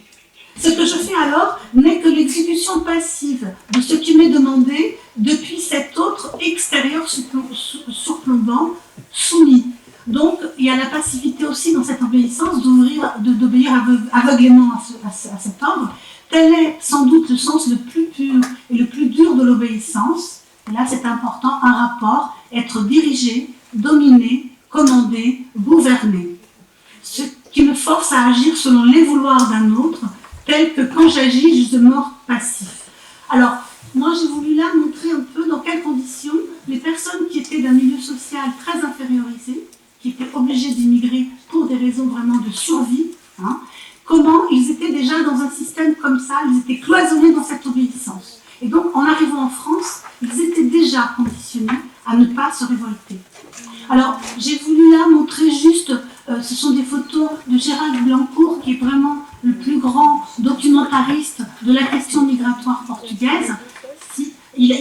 Ce que je fais alors n'est que l'exécution passive de ce qui m'est demandé depuis cet autre extérieur surplombant, soumis. Donc, il y a la passivité aussi dans cette obéissance, d'obéir aveuglément à cet ordre. Tel est sans doute le sens le plus pur et le plus dur de l'obéissance. Et là, c'est important, un rapport, être dirigé, dominé, commandé, gouverné. Ce qui me force à agir selon les vouloirs d'un autre, tel que quand j'agis, je demeure passif. Alors, moi, j'ai voulu là montrer un peu dans quelles conditions les personnes qui étaient d'un milieu social très infériorisé, qui étaient obligées d'immigrer pour des raisons vraiment de survie, comment ils étaient déjà dans un système comme ça, ils étaient cloisonnés dans cette obéissance. Et donc, en arrivant en France, ils étaient déjà conditionnés à ne pas se révolter. Alors, j'ai voulu là montrer juste, ce sont des photos de Gérald Blancourt, qui est vraiment le plus grand documentariste de la question migratoire portugaise. Il a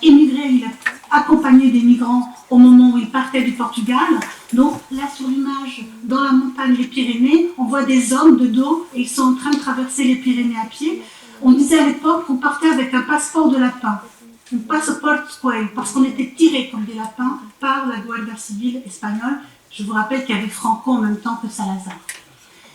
émigré, il a accompagné des migrants au moment où ils partaient du Portugal. Donc là, sur l'image, dans la montagne des Pyrénées, on voit des hommes de dos et ils sont en train de traverser les Pyrénées à pied. On disait à l'époque qu'on partait avec un passeport de lapin, un passeport square, parce qu'on était tirés comme des lapins par la Guardia Civile espagnole. Je vous rappelle qu'il y avait Franco en même temps que Salazar.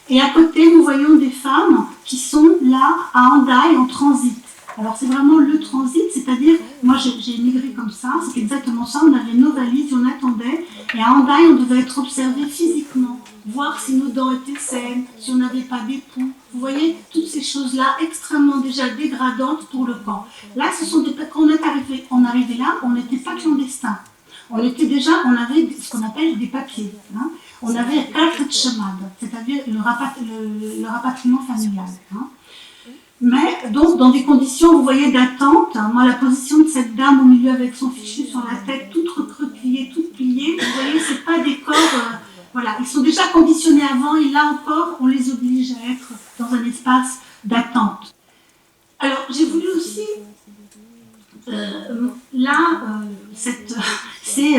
Et à côté, nous voyons des femmes qui sont là à Hendaye en transit. Alors c'est vraiment le transit, c'est-à-dire, moi j'ai émigré comme ça, c'est exactement ça, on avait nos valises, on attendait, et à Hendaye on devait être observé physiquement, voir si nos dents étaient saines, si on n'avait pas d'époux. Vous voyez, toutes ces choses-là extrêmement déjà dégradantes pour le camp. Là, quand on arrivait là, on n'était pas clandestin. On avait ce qu'on appelle des papiers. On avait carte de chamade, c'est-à-dire le rapatriement familial. Mais donc, dans des conditions, vous voyez, d'attente, moi, la position de cette dame au milieu avec son fichu sur la tête, toute recroquevillée, toute pliée, vous voyez, c'est pas des corps, voilà, ils sont déjà conditionnés avant, et là encore, on les oblige à être dans un espace d'attente. Alors, j'ai voulu aussi, ici,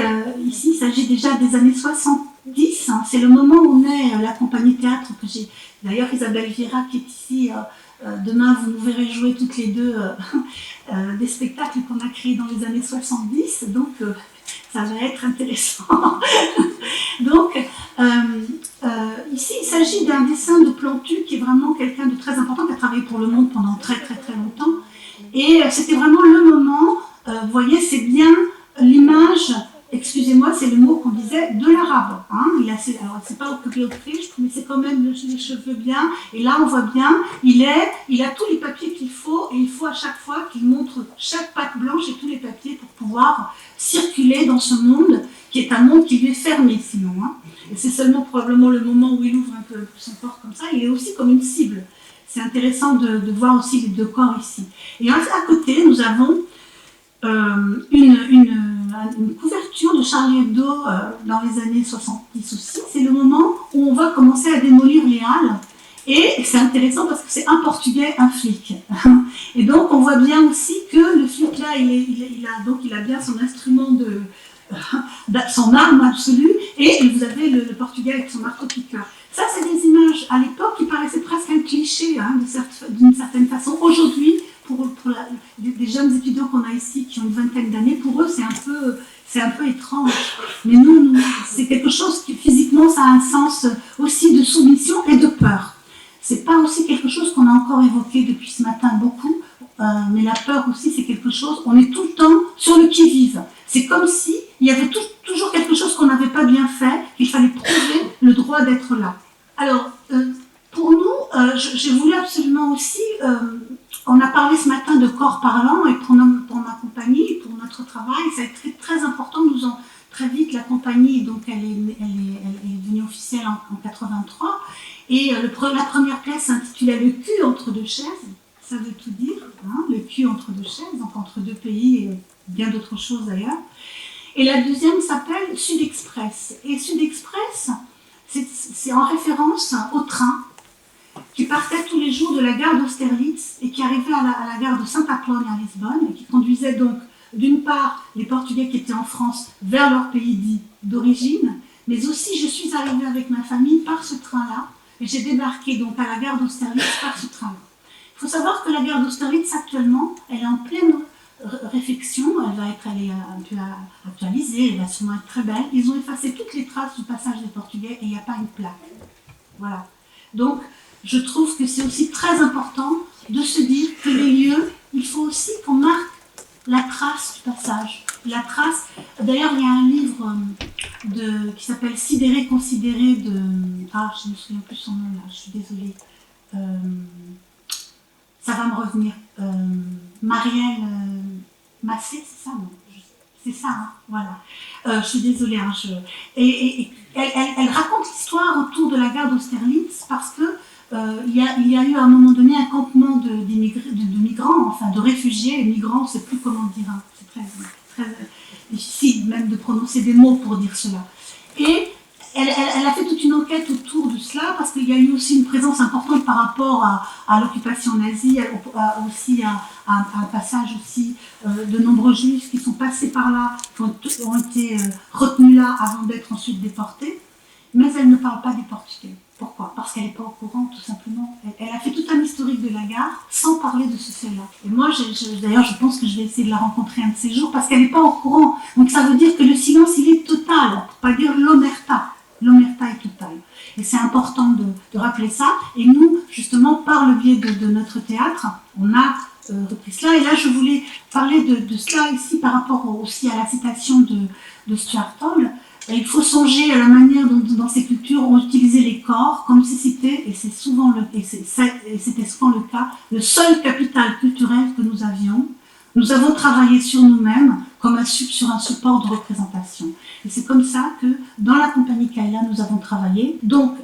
il s'agit déjà des années 70, c'est le moment où naît la compagnie théâtre que j'ai, d'ailleurs, Isabelle Vieira qui est ici. Demain, vous nous verrez jouer toutes les deux des spectacles qu'on a créés dans les années 70, donc ça va être intéressant. Donc, ici, il s'agit d'un dessin de Plantu qui est vraiment quelqu'un de très important, qui a travaillé pour Le Monde pendant très très très longtemps. Et c'était vraiment le moment, vous voyez, c'est bien l'image, excusez-moi, c'est le mot qu'on disait, de l'arabe. Alors, c'est pas occupé Autriche, mais c'est quand même les cheveux bien. Et là, on voit bien, il a tous les papiers qu'il faut, et il faut à chaque fois qu'il montre chaque patte blanche et tous les papiers pour pouvoir circuler dans ce monde, qui est un monde qui lui est fermé sinon. Et c'est seulement probablement le moment où il ouvre un peu son corps comme ça, il est aussi comme une cible. C'est intéressant de voir aussi les deux corps ici. Et à côté, nous avons une couverture de Charlie Hebdo dans les années 70 aussi. C'est le moment où on va commencer à démolir les halles. Et c'est intéressant parce que c'est un Portugais, un flic. Et donc on voit bien aussi que le flic là, il a bien son instrument son arme absolue, et vous avez le Portugais avec son marteau-piqueur. Ça, c'est des images à l'époque qui paraissaient presque cliché, hein, d'une certaine façon. Aujourd'hui, pour les jeunes étudiants qu'on a ici, qui ont une vingtaine d'années, pour eux, c'est un peu étrange. Mais nous, c'est quelque chose qui, physiquement, ça a un sens aussi de soumission et de peur. C'est pas aussi quelque chose qu'on a encore évoqué depuis ce matin beaucoup, mais la peur aussi, c'est quelque chose, on est tout le temps sur le qui-vive. C'est comme si il y avait toujours quelque chose qu'on n'avait pas bien fait, qu'il fallait prouver le droit d'être là. Alors, pour nous, j'ai voulu absolument aussi, on a parlé ce matin de corps parlant, et pour ma compagnie, pour notre travail, ça a été très important. Très vite, la compagnie, donc elle est devenue officielle en 83, et la première pièce s'intitulait Le cul entre deux chaises. Ça veut tout dire, hein, le cul entre deux chaises, donc entre deux pays et bien d'autres choses d'ailleurs. Et la deuxième s'appelle Sud Express. Et Sud Express, c'est en référence au train qui partait tous les jours de la gare d'Austerlitz et qui arrivait à la gare de Saint-Apolline à Lisbonne, et qui conduisait donc d'une part les Portugais qui étaient en France vers leur pays dit d'origine, mais aussi je suis arrivée avec ma famille par ce train-là, et j'ai débarqué donc à la gare d'Austerlitz par ce train-là. Il faut savoir que la gare d'Austerlitz actuellement, elle est en pleine réflexion, elle est un peu actualisée, elle va sûrement être très belle. Ils ont effacé toutes les traces du passage des Portugais et il n'y a pas une plaque. Voilà. Donc, je trouve que c'est aussi très important de se dire que les lieux, il faut aussi qu'on marque la trace du passage. La trace. D'ailleurs, il y a un livre qui s'appelle Sidéré, considéré de. Ah, je ne me souviens plus son nom là, je suis désolée. Ça va me revenir. Marielle Massé, c'est ça, non? C'est ça, hein, voilà. Je suis désolée. Hein, et elle raconte l'histoire autour de la gare d'Austerlitz parce que il y a eu à un moment donné un campement de migrants, enfin de réfugiés, et migrants, on ne sait plus comment dire, hein, c'est très difficile même de prononcer des mots pour dire cela. Et elle a fait toute une enquête autour de cela parce qu'il y a eu aussi une présence importante par rapport à l'occupation nazie, aussi à un passage aussi de nombreux juifs qui sont passés par là, qui ont été retenus là avant d'être ensuite déportés. Mais elle ne parle pas des Portugais. Pourquoi? Parce qu'elle n'est pas au courant, tout simplement. Elle a fait tout un historique de la gare sans parler de ce fait-là. Et moi, d'ailleurs, je pense que je vais essayer de la rencontrer un de ces jours parce qu'elle n'est pas au courant. Donc ça veut dire que le silence, il est total, pour pas dire l'omerta. L'omerta est totale. Et c'est important de rappeler ça. Et nous, justement, par le biais de notre théâtre, on a repris cela. Et là, je voulais parler de cela ici par rapport aussi à la citation de Stuart Hall. Il faut songer à la manière dont dans ces cultures on utilisait les corps comme si c'était, et c'était souvent le cas, le seul capital culturel que nous avions. Nous avons travaillé sur nous-mêmes comme sur un support de représentation. Et c'est comme ça que dans la compagnie Kaila, nous avons travaillé. Donc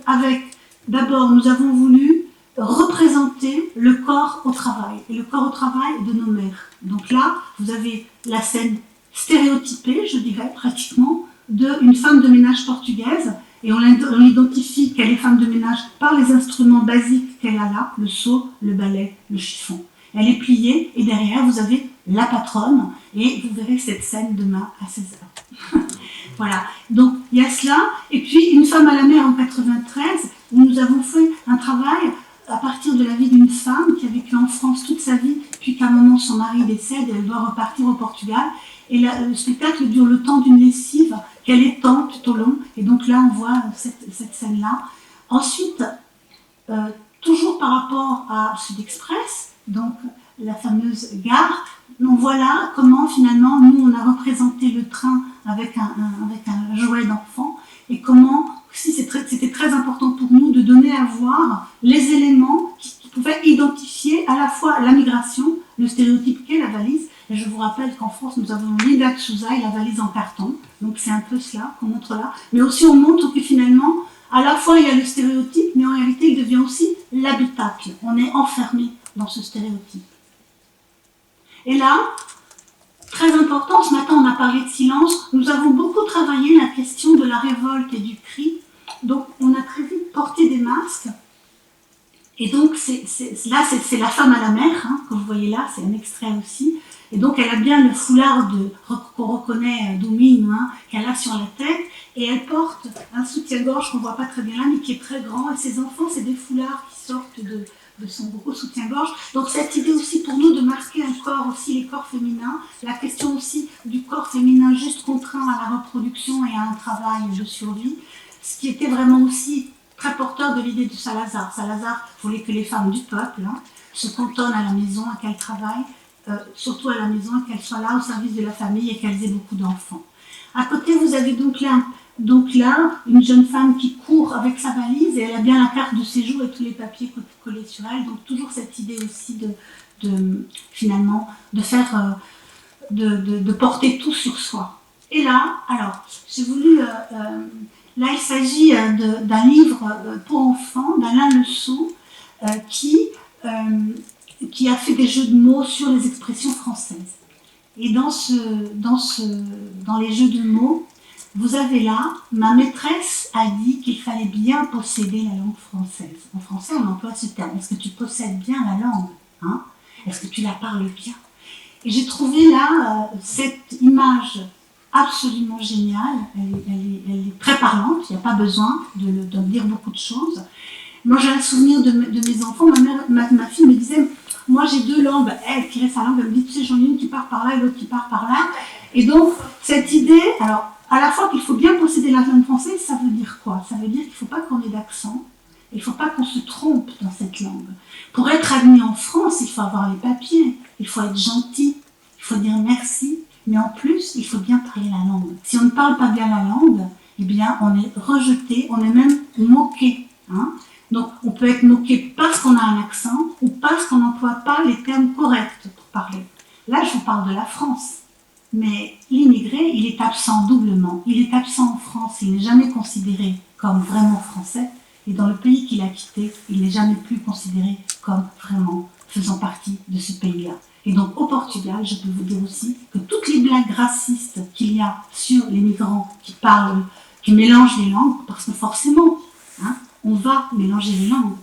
d'abord, nous avons voulu représenter le corps au travail, et le corps au travail de nos mères. Donc là, vous avez la scène stéréotypée, je dirais, pratiquement, d'une femme de ménage portugaise, et on identifie qu'elle est femme de ménage par les instruments basiques qu'elle a là, le seau, le balai, le chiffon. Elle est pliée, et derrière vous avez la patronne, et vous verrez cette scène demain à 16h. Voilà, donc il y a cela, et puis Une femme à la mer en 93, où nous avons fait un travail à partir de la vie d'une femme qui a vécu en France toute sa vie, puis qu'à un moment son mari décède, et elle doit repartir au Portugal, et le spectacle dure le temps d'une lessive qu'elle étend tout au long, et donc là on voit cette scène-là. Ensuite, toujours par rapport à Sud Express, donc la fameuse gare, on voit là comment finalement nous on a représenté le train avec un jouet d'enfant, et comment aussi c'était très important pour nous de donner à voir les éléments qui pouvaient identifier à la fois la migration, le stéréotype qu'est la valise. Et je vous rappelle qu'en France, nous avons l'Ida Tchouza et la valise en carton. Donc c'est un peu cela qu'on montre là. Mais aussi on montre que finalement, à la fois il y a le stéréotype, mais en réalité il devient aussi l'habitacle. On est enfermé dans ce stéréotype. Et là, très important, ce matin on a parlé de silence, nous avons beaucoup travaillé la question de la révolte et du cri. Donc on a très vite porté des masques. Et donc là c'est la femme à la mer, hein, que vous voyez là, c'est un extrait aussi. Et donc elle a bien le foulard qu'on reconnaît d'Oumine, hein, qu'elle a sur la tête, et elle porte un soutien-gorge qu'on ne voit pas très bien là, mais qui est très grand, et ses enfants, c'est des foulards qui sortent de son gros soutien-gorge. Donc cette idée aussi pour nous de marquer un corps, aussi les corps féminins, la question aussi du corps féminin juste contraint à la reproduction et à un travail de survie, ce qui était vraiment aussi très porteur de l'idée de Salazar. Salazar voulait que les femmes du peuple se cantonnent à la maison, à qu'elles travaillent, surtout à la maison, et qu'elles soient là au service de la famille et qu'elles aient beaucoup d'enfants. À côté, vous avez donc là une jeune femme qui court avec sa valise et elle a bien la carte de séjour et tous les papiers collés sur elle. Donc toujours cette idée aussi finalement de faire, de porter tout sur soi. Et là, alors, j'ai voulu... là, il s'agit d'un livre pour enfants d'Alain Lesoux qui a fait des jeux de mots sur les expressions françaises. Et dans les jeux de mots, vous avez là, ma maîtresse a dit qu'il fallait bien posséder la langue française. En français, on emploie ce terme. Est-ce que tu possèdes bien la langue, hein? Est-ce que tu la parles bien? Et j'ai trouvé là cette image absolument géniale. Elle est très parlante, il n'y a pas besoin de dire beaucoup de choses. Moi, j'ai un souvenir de mes enfants. Ma fille me disait, moi j'ai deux langues. Elle tirait sa langue, elle me dit, tu sais, j'en ai une qui part par là et l'autre qui part par là. Et donc, cette idée, alors, à la fois qu'il faut bien posséder la langue française, ça veut dire quoi? Ça veut dire qu'il ne faut pas qu'on ait d'accent, il ne faut pas qu'on se trompe dans cette langue. Pour être admis en France, il faut avoir les papiers, il faut être gentil, il faut dire merci, mais en plus, il faut bien parler la langue. Si on ne parle pas bien la langue, eh bien, on est rejeté, on est même moqué, hein? Donc, on peut être moqué parce qu'on a un accent ou parce qu'on n'emploie pas les termes corrects pour parler. Là, je vous parle de la France. Mais l'immigré, il est absent doublement. Il est absent en France, il n'est jamais considéré comme vraiment français. Et dans le pays qu'il a quitté, il n'est jamais plus considéré comme vraiment faisant partie de ce pays-là. Et donc, au Portugal, je peux vous dire aussi que toutes les blagues racistes qu'il y a sur les migrants qui parlent, qui mélangent les langues, parce que forcément, hein, on va mélanger les langues.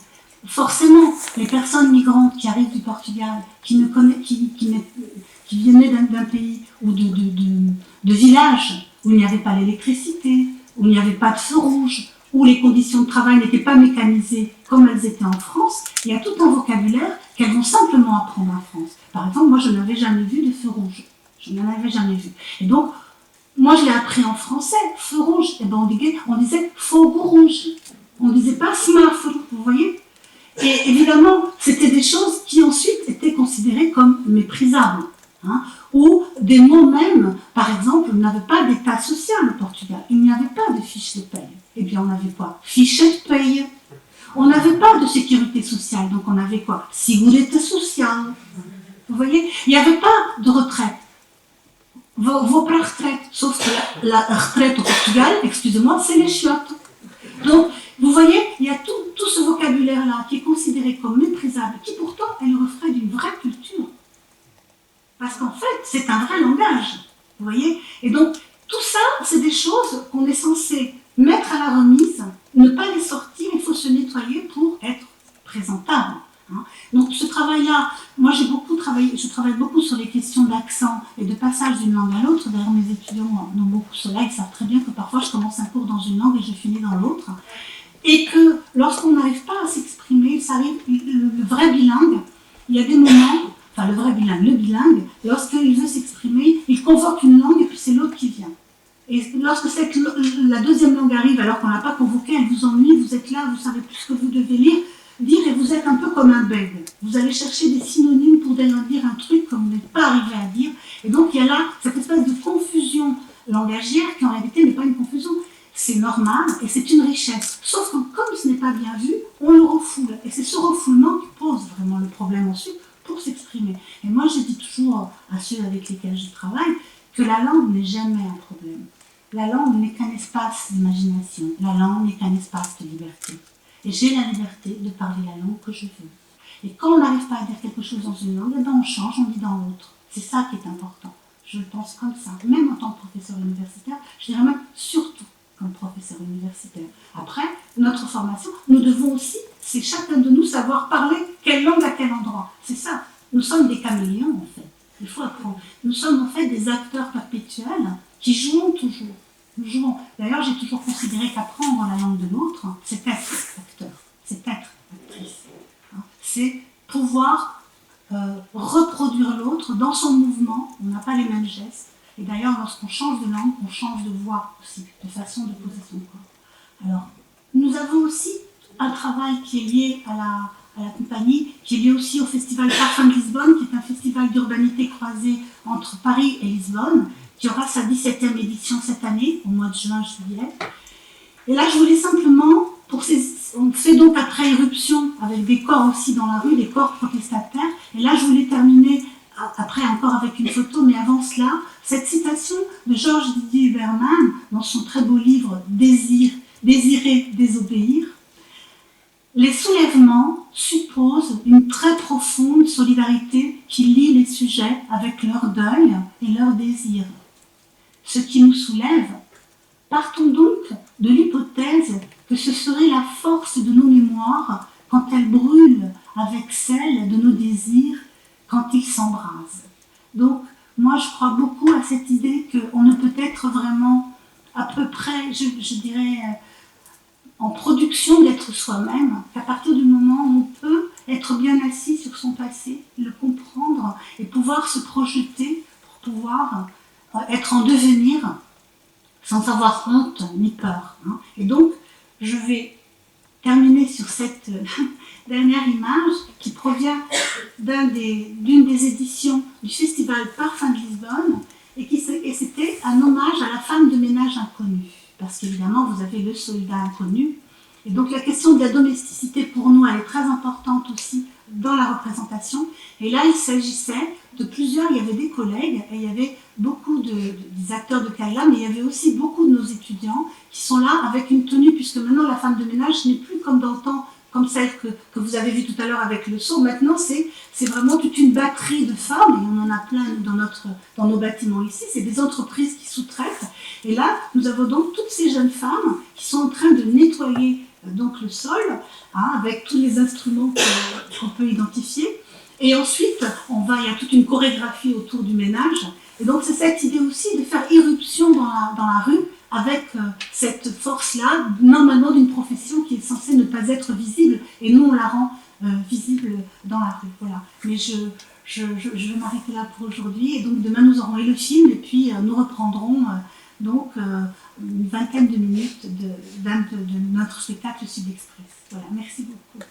Forcément, les personnes migrantes qui arrivent du Portugal, qui venaient d'un pays ou de villages où il n'y avait pas l'électricité, où il n'y avait pas de feu rouge, où les conditions de travail n'étaient pas mécanisées comme elles étaient en France, il y a tout un vocabulaire qu'elles vont simplement apprendre en France. Par exemple, moi, je n'avais jamais vu de feu rouge. Je n'en avais jamais vu. Et donc, moi, je l'ai appris en français, feu rouge. Et ben, on disait fogo rouge. On ne disait pas smartphone, vous voyez? Et évidemment, c'était des choses qui ensuite étaient considérées comme méprisables. Hein, ou des mots même, par exemple, on n'avait pas d'état social au Portugal, il n'y avait pas de fiche de paye. Eh bien, on avait quoi? Fiche de paye. On n'avait pas de sécurité sociale, donc on avait quoi? Seguridade sociale. Vous voyez? Il n'y avait pas de retraite. Vos para retraite, sauf que la retraite au Portugal, excusez-moi, c'est les chiottes. Donc, vous voyez, il y a tout ce vocabulaire-là qui est considéré comme méprisable, qui pourtant est le reflet d'une vraie culture. Parce qu'en fait, c'est un vrai langage, vous voyez? Et donc, tout ça, c'est des choses qu'on est censé mettre à la remise, ne pas les sortir, il faut se nettoyer pour être présentable. Hein. Donc, ce travail-là, moi j'ai beaucoup travaillé, je travaille beaucoup sur les questions d'accent et de passage d'une langue à l'autre. D'ailleurs, mes étudiants ont beaucoup cela, ils savent très bien que parfois je commence un cours dans une langue et je finis dans l'autre. Et que lorsqu'on n'arrive pas à s'exprimer, ça arrive, le vrai bilingue, il y a des moments... Enfin, le vrai bilingue, le bilingue, lorsqu'il veut s'exprimer, il convoque une langue et puis c'est l'autre qui vient. Et lorsque la deuxième langue arrive, alors qu'on ne l'a pas convoquée, elle vous ennuie, vous êtes là, vous savez plus ce que vous devez dire et vous êtes un peu comme un bègue. Vous allez chercher des synonymes pour dire un truc que vous n'êtes pas arrivé à dire. Et donc, il y a là cette espèce de confusion langagière qui en réalité n'est pas une confusion. C'est normal et c'est une richesse. Sauf que comme ce n'est pas bien vu, on le refoule. Et c'est ce refoulement qui pose vraiment le problème ensuite, pour s'exprimer. Et moi, je dis toujours à ceux avec lesquels je travaille que la langue n'est jamais un problème. La langue n'est qu'un espace d'imagination. La langue n'est qu'un espace de liberté. Et j'ai la liberté de parler la langue que je veux. Et quand on n'arrive pas à dire quelque chose dans une langue, eh ben on change, on dit dans l'autre. C'est ça qui est important. Je le pense comme ça. Même en tant que professeur universitaire, je dirais même surtout comme professeur universitaire. Après, notre formation, nous devons aussi, c'est chacun de nous savoir parler quelle langue à quel endroit. C'est ça. Nous sommes des caméléons, en fait. Il faut apprendre. Nous sommes en fait des acteurs perpétuels qui jouons toujours. Nous jouons. D'ailleurs, j'ai toujours considéré qu'apprendre la langue de l'autre, c'est être acteur, c'est être actrice. C'est pouvoir reproduire l'autre dans son mouvement. On n'a pas les mêmes gestes. Et d'ailleurs, lorsqu'on change de langue, on change de voix aussi, de façon de poser son corps. Alors, nous avons aussi un travail qui est lié à la compagnie, qui est lié aussi au festival Parfum de Lisbonne, qui est un festival d'urbanité croisée entre Paris et Lisbonne, qui aura sa 17e édition cette année, au mois de juin-juillet. Et là, je voulais simplement, on fait donc après éruption avec des corps aussi dans la rue, des corps protestataires, et là, je voulais terminer, après encore avec une photo, mais avant cela, cette citation de Georges Didier Huberman, dans son très beau livre « Désirer, désobéir », les soulèvements supposent une très profonde solidarité qui lie les sujets avec leur deuil et leur désir. Ce qui nous soulève, partons donc de l'hypothèse que ce serait la force de nos mémoires quand elles brûlent avec celle de nos désirs quand ils s'embrasent. Donc, moi je crois beaucoup à cette idée qu'on ne peut être vraiment à peu près, je dirais, en production d'être soi-même, qu'à partir du moment où on peut être bien assis sur son passé, le comprendre et pouvoir se projeter pour pouvoir être en devenir sans avoir honte ni peur. Et donc, je vais terminer sur cette dernière image qui provient d'une des éditions du festival Parfum de Lisbonne et c'était un hommage à la femme de ménage inconnue. Parce qu'évidemment, vous avez le soldat inconnu. Et donc, la question de la domesticité, pour nous, elle est très importante aussi dans la représentation. Et là, il s'agissait de plusieurs, il y avait des collègues, et il y avait beaucoup des acteurs de Kaila, mais il y avait aussi beaucoup de nos étudiants qui sont là avec une tenue, puisque maintenant, la femme de ménage n'est plus comme dans le temps, comme celle que vous avez vue tout à l'heure avec le seau. Maintenant, c'est vraiment toute une batterie de femmes, et on en a plein dans nos bâtiments ici, c'est des entreprises qui sous-traitent. Et là, nous avons donc toutes ces jeunes femmes qui sont en train de nettoyer donc le sol, avec tous les instruments qu'on peut identifier. Et ensuite, il y a toute une chorégraphie autour du ménage. Et donc, c'est cette idée aussi de faire irruption dans la rue avec cette force-là, normalement d'une profession qui est censée ne pas être visible. Et nous, on la rend visible dans la rue. Voilà. Mais je vais m'arrêter là pour aujourd'hui. Et donc, demain, nous aurons le film et puis nous reprendrons donc une vingtaine de minutes de notre spectacle Sud Express. Voilà, merci beaucoup.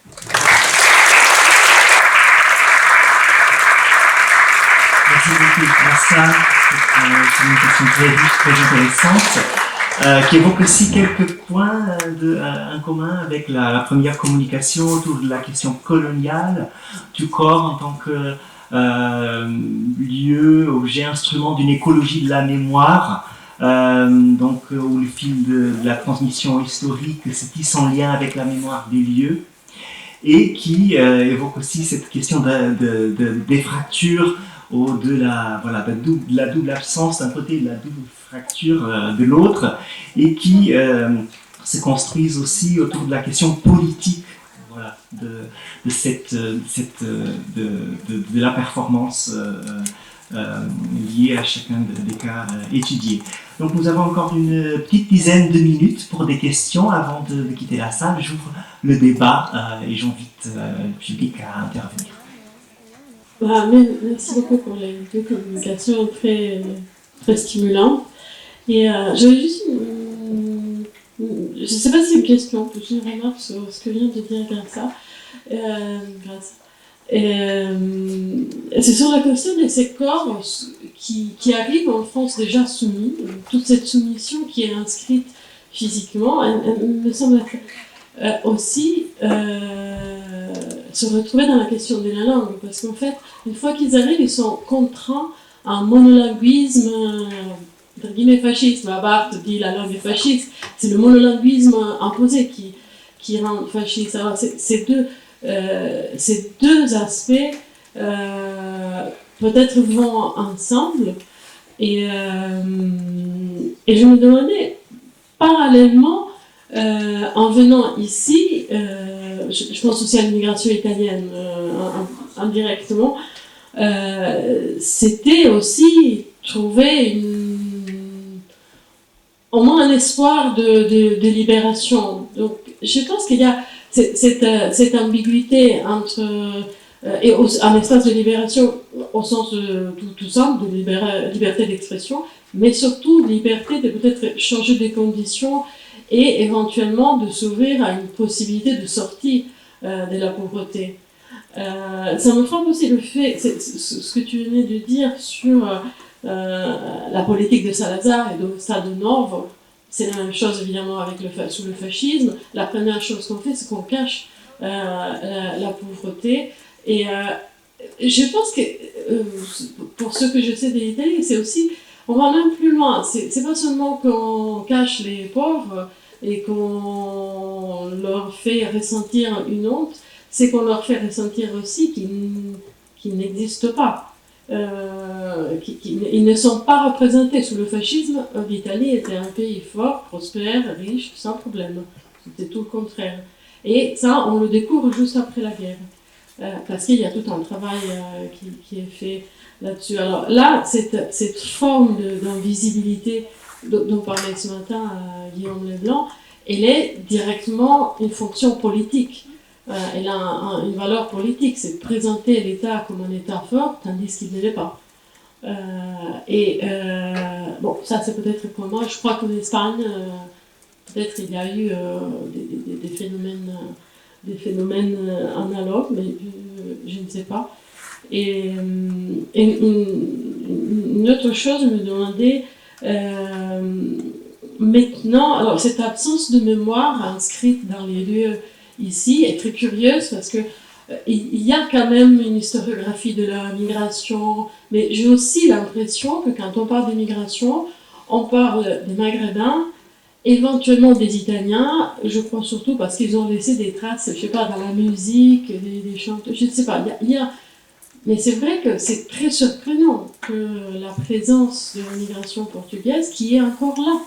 Merci beaucoup, Grassa. C'est une question très riche, très intéressante, qui évoque aussi quelques points en commun avec la première communication autour de la question coloniale du corps en tant que lieu, objet, instrument d'une écologie de la mémoire. Où le fil de la transmission historique se tisse en lien avec la mémoire des lieux et qui évoque aussi cette question des fractures de la double absence d'un côté et de la double fracture de l'autre et qui se construisent aussi autour de la question politique de la performance liée à chacun des cas étudiés. Donc nous avons encore une petite dizaine de minutes pour des questions avant de quitter la salle. J'ouvre le débat et j'invite le public à intervenir. Merci beaucoup pour les deux communications très, très stimulantes. Et j'avais juste je ne sais pas si c'est une question, plus une remarque sur ce que vient de dire Grassa. C'est sur la question de ces corps qui arrivent en France déjà soumis, toute cette soumission qui est inscrite physiquement, elle me semble aussi se retrouver dans la question de la langue, parce qu'en fait, une fois qu'ils arrivent, ils sont contraints à un monolinguisme, entre guillemets fascisme. Barthes dit la langue est fasciste, c'est le monolinguisme imposé qui rend fasciste. Alors ces deux aspects peut-être vont ensemble et je me demandais parallèlement en venant ici je pense aussi à l'immigration italienne indirectement c'était aussi trouver au moins un espoir de libération. Donc, je pense qu'il y a cette ambiguïté entre et un espace de libération au sens tout simple de liberté d'expression, mais surtout liberté de peut-être changer des conditions et éventuellement de s'ouvrir à une possibilité de sortie de la pauvreté. Ça me frappe aussi le fait, ce que tu venais de dire sur la politique de Salazar et de Stade Novo. C'est la même chose évidemment sous le fascisme. La première chose qu'on fait, c'est qu'on cache la pauvreté. Et je pense que pour ce que je sais de l'Italie, c'est aussi, on va même plus loin. C'est pas seulement qu'on cache les pauvres et qu'on leur fait ressentir une honte, c'est qu'on leur fait ressentir aussi qu'ils n'existent pas. Ils ne sont pas représentés. Sous le fascisme, l'Italie était un pays fort, prospère, riche, sans problème. C'était tout le contraire. Et ça, on le découvre juste après la guerre. Parce qu'il y a tout un travail qui est fait là-dessus. Alors là, cette forme d'invisibilité dont parlait ce matin Guillaume Leblanc, elle est directement une fonction politique. Elle a une valeur politique, c'est de présenter l'État comme un État fort, tandis qu'il ne l'est pas. Bon, ça c'est peut-être pour moi. Je crois qu'en Espagne, peut-être il y a eu des phénomènes analogues, mais je ne sais pas. Et une autre chose, je me demandais, maintenant, alors cette absence de mémoire inscrite dans les lieux ici est très curieuse parce que il y a quand même une historiographie de la migration, mais j'ai aussi l'impression que quand on parle d'immigration, on parle des Maghrébins, éventuellement des Italiens, je crois surtout parce qu'ils ont laissé des traces, je sais pas, dans la musique, des chanteurs, je ne sais pas, mais c'est vrai que c'est très surprenant que la présence de l'immigration portugaise, qui est encore là,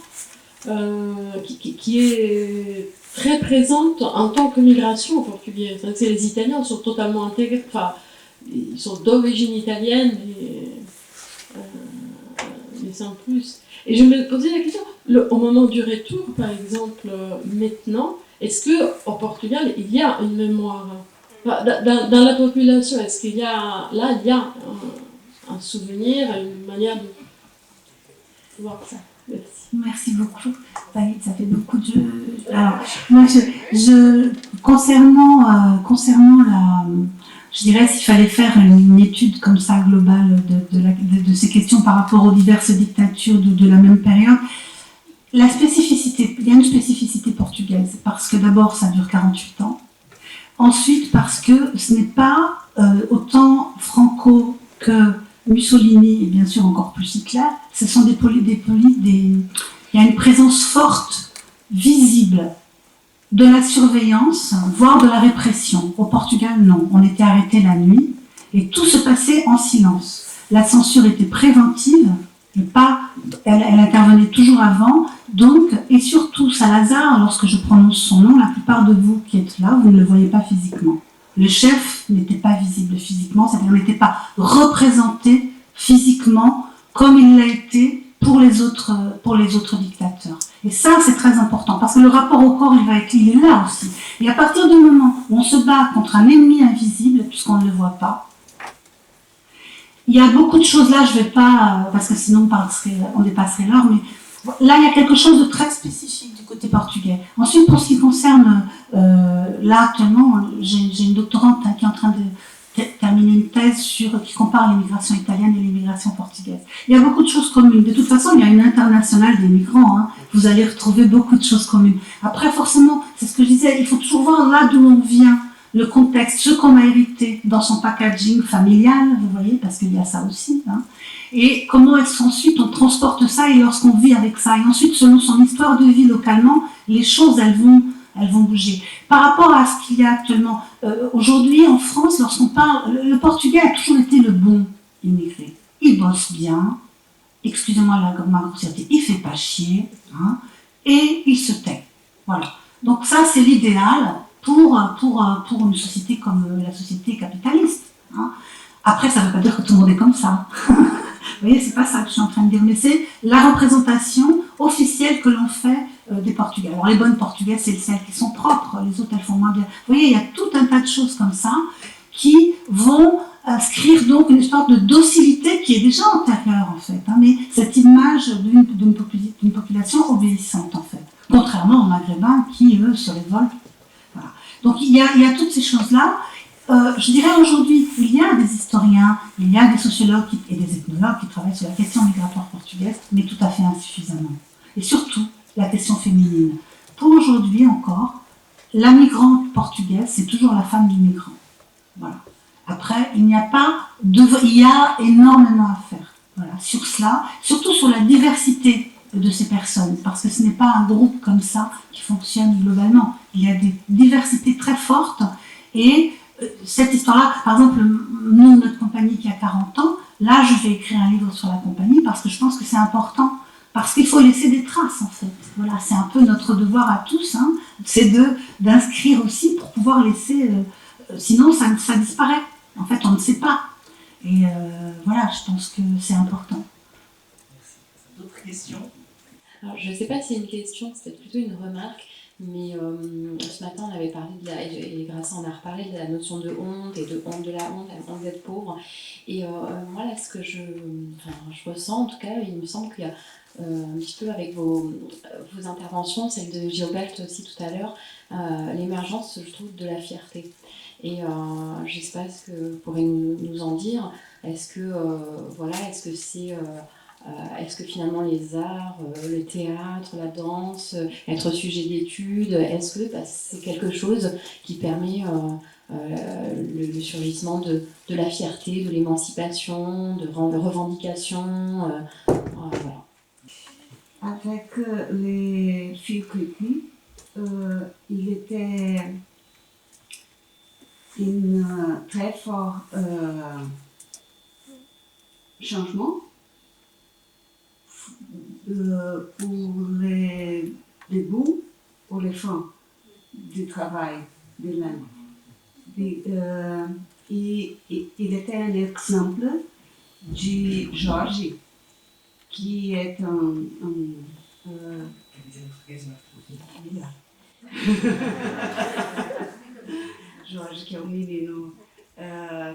qui est très présente en tant que migration portugaise. Les Italiens sont totalement intégrés, enfin, ils sont d'origine italienne, mais sans plus. Et je me posais la question, au moment du retour, par exemple, maintenant, est-ce qu'au Portugal, il y a une mémoire dans la population, est-ce qu'il y a, là, il y a un souvenir, une manière de voir ça? Merci. Merci beaucoup, Farid, ça fait beaucoup de... Alors, moi, concernant la... Je dirais s'il fallait faire une étude comme ça globale de ces questions par rapport aux diverses dictatures de la même période, la spécificité, il y a une spécificité portugaise, parce que d'abord ça dure 48 ans, ensuite parce que ce n'est pas autant Franco que Mussolini, et bien sûr encore plus Hitler, ce sont il y a une présence forte, visible, de la surveillance, voire de la répression. Au Portugal, non. On était arrêtés la nuit et tout se passait en silence. La censure était préventive, mais elle intervenait toujours avant. Donc, et surtout, Salazar, lorsque je prononce son nom, la plupart de vous qui êtes là, vous ne le voyez pas physiquement. Le chef n'était pas visible physiquement, c'est-à-dire n'était pas représenté physiquement comme il l'a été pour les autres dictateurs. Et ça, c'est très important, parce que le rapport au corps, il est là aussi. Et à partir du moment où on se bat contre un ennemi invisible, puisqu'on ne le voit pas, il y a beaucoup de choses là, je ne vais pas, parce que sinon on dépasserait l'heure, mais là, il y a quelque chose de très spécifique du côté portugais. Ensuite, pour ce qui concerne, là, actuellement, j'ai une doctorante qui est en train de terminer une thèse qui compare l'immigration italienne et l'immigration portugaise. Il y a beaucoup de choses communes. De toute façon, il y a une internationale des migrants. Hein. Vous allez retrouver beaucoup de choses communes. Après, forcément, c'est ce que je disais, il faut toujours voir là d'où on vient, le contexte, ce qu'on a hérité dans son packaging familial, vous voyez, parce qu'il y a ça aussi. Hein. Et comment est-ce qu'ensuite on transporte ça et lorsqu'on vit avec ça. Et ensuite, selon son histoire de vie localement, les choses, elles vont bouger. Par rapport à ce qu'il y a actuellement, aujourd'hui en France, lorsqu'on parle, le Portugais a toujours été le bon immigré. Il bosse bien, excusez-moi ma grossièreté, il fait pas chier, hein, et il se tait. Voilà. Donc ça, c'est l'idéal pour une société comme la société capitaliste. Hein. Après, ça ne veut pas dire que tout le monde est comme ça. Vous voyez, c'est pas ça que je suis en train de dire, mais c'est la représentation officielle que l'on fait des Portugais. Alors les bonnes Portugaises, c'est celles qui sont propres, les autres elles font moins bien. Vous voyez, il y a tout un tas de choses comme ça qui vont inscrire donc une sorte de docilité qui est déjà antérieure en fait, hein, mais cette image d'une population obéissante en fait, contrairement aux Maghrébins qui eux se révoltent. Voilà. Donc il y a toutes ces choses-là. Je dirais aujourd'hui, il y a des historiens, il y a des sociologues et des ethnologues qui travaillent sur la question migratoire portugaise, mais tout à fait insuffisamment. Et surtout, la question féminine. Pour aujourd'hui encore, la migrante portugaise, c'est toujours la femme du migrant. Voilà. Après, il y a énormément à faire. Voilà, sur cela, surtout sur la diversité de ces personnes, parce que ce n'est pas un groupe comme ça qui fonctionne globalement. Il y a des diversités très fortes et cette histoire-là, par exemple, nous, notre compagnie qui a 40 ans, là, je vais écrire un livre sur la compagnie parce que je pense que c'est important, parce qu'il faut laisser des traces, en fait. Voilà, c'est un peu notre devoir à tous, hein, c'est d'inscrire aussi pour pouvoir laisser... sinon, ça disparaît. En fait, on ne sait pas. Et voilà, je pense que c'est important. Merci. D'autres questions? Alors, je ne sais pas si c'est une question, c'est peut-être plutôt une remarque. Mais ce matin, on avait parlé et Graça en a reparlé de la notion de honte et de honte de la honte d'être pauvre. Et moi, là, ce que je ressens, en tout cas, il me semble qu'il y a un petit peu avec vos interventions, celle de Gilberte aussi tout à l'heure, l'émergence, je trouve, de la fierté. Et je ne sais pas ce que vous pourrez nous en dire. Est-ce que c'est... est-ce que finalement les arts, le théâtre, la danse, être sujet d'études, est-ce que c'est quelque chose qui permet le surgissement de la fierté, de l'émancipation, de revendication voilà. Avec les Phil Criqui, il était un très fort changement pour les débuts, pour les fins du travail de l'âme. Il était un exemple de Jorge, qui est Jorge, que é um menino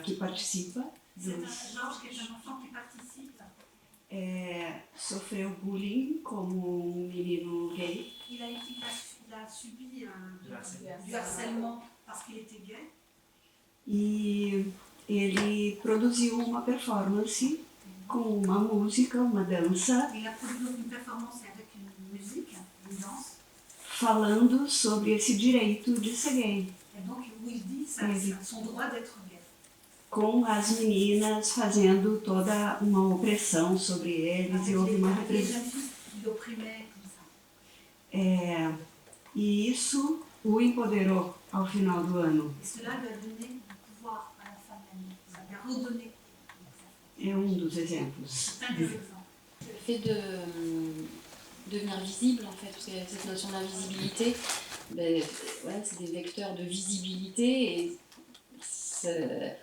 que participa. Jorge, que est un enfant qui participe. Sofreu bullying como um menino gay. Il a subi du harcèlement parce qu'il était gay. E ele produziu uma performance com uma música, uma dança. Il a produit une performance avec une musique, une danse. Falando sobre esse direito de ser gay. Et donc, où il dit son droit d'être gay. Com as meninas fazendo toda uma opressão sobre eles e houve uma repressão. E isso o empoderou ao final do ano. É dos exemplos. Le fait de devenir visible, en fait, parce que cette notion d'invisibilité, c'est des vecteurs de visibilité et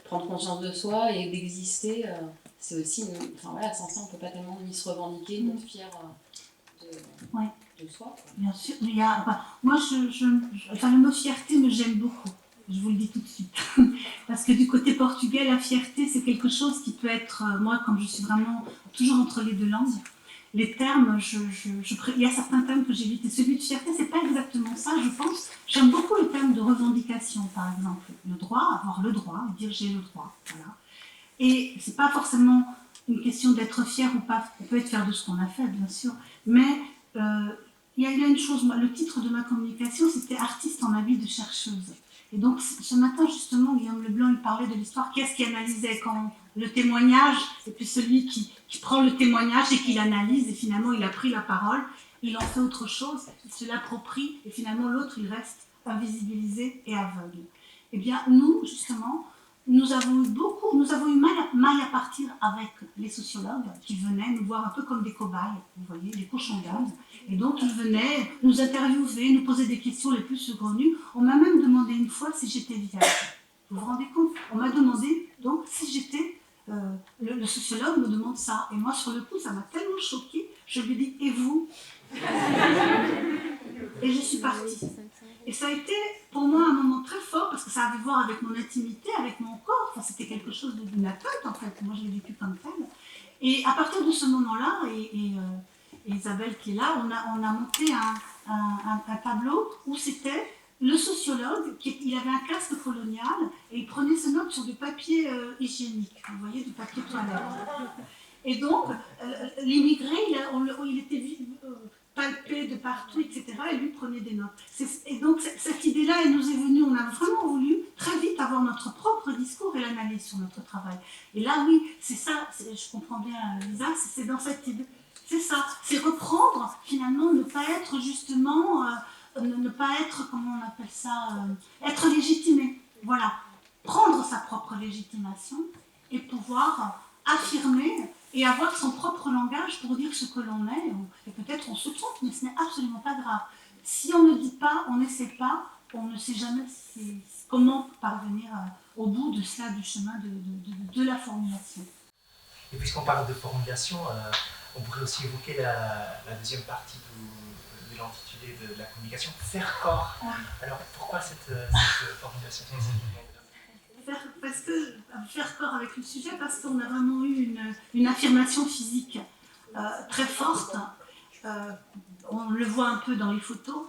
prendre conscience de soi et d'exister, c'est aussi, sans ça on ne peut pas tellement ni se revendiquer, ni être fier de soi. Quoi. Bien sûr, moi le mot fierté me gêne beaucoup, je vous le dis tout de suite, parce que du côté portugais, la fierté c'est quelque chose qui peut être, moi comme je suis vraiment toujours entre les deux langues, les termes, il y a certains termes que j'évite. Et celui de fierté, c'est pas exactement ça, je pense. J'aime beaucoup le terme de revendication, par exemple. Le droit, avoir le droit, dire j'ai le droit. Voilà. Et c'est pas forcément une question d'être fier ou pas. On peut être fier de ce qu'on a fait, bien sûr. Mais il y a une chose, le titre de ma communication, c'était artiste en habit de chercheuse. Et donc, ce matin, justement, Guillaume Leblanc, il parlait de l'histoire. Qu'est-ce qu'il analysait quand le témoignage, et puis celui qui prend le témoignage et qui l'analyse, et finalement, il a pris la parole, il en fait autre chose, il se l'approprie, et finalement, l'autre, il reste invisibilisé et aveugle. Eh bien, nous, justement, nous avons eu mal à partir avec les sociologues qui venaient nous voir un peu comme des cobayes, vous voyez, des cochons d'Inde. Et donc, ils venaient nous interviewer, nous poser des questions les plus saugrenues. On m'a même demandé une fois si j'étais vierge. Vous vous rendez compte? On m'a demandé, donc, si j'étais le sociologue me demande ça. Et moi, sur le coup, ça m'a tellement choquée, je lui dis « Et vous ?» Et je suis partie. Et ça a été pour moi un moment très fort, parce que ça avait à voir avec mon intimité, avec mon corps. Enfin, c'était quelque chose d'une atteinte, en fait. Moi, je l'ai vécu comme tel. Et à partir de ce moment-là, et Isabelle qui est là, on a monté un tableau où c'était le sociologue, il avait un casque colonial et il prenait ses notes sur du papier hygiénique, vous voyez, du papier toilette. Et donc, l'immigré, il était palpé de partout, etc. Et lui prenait des notes. Et donc, cette idée-là, elle nous est venue, on a vraiment voulu très vite avoir notre propre discours et l'analyse sur notre travail. Et là, oui, c'est ça, je comprends bien Lisa, c'est dans cette idée. C'est ça, c'est reprendre, finalement, ne pas être justement, ne pas être, comment on appelle ça, être légitimé. Voilà, prendre sa propre légitimation et pouvoir affirmer et avoir son propre langage pour dire ce que l'on est. Et peut-être on se trompe, mais ce n'est absolument pas grave. Si on ne dit pas, on n'essaie pas, on ne sait jamais comment parvenir au bout de cela, du chemin de la formulation. Et puisqu'on parle de formulation, on pourrait aussi évoquer la deuxième partie de l'intitulé de la communication, faire corps. Alors pourquoi cette formulation? Parce que faire corps avec le sujet, parce qu'on a vraiment eu une affirmation physique très forte. On le voit un peu dans les photos.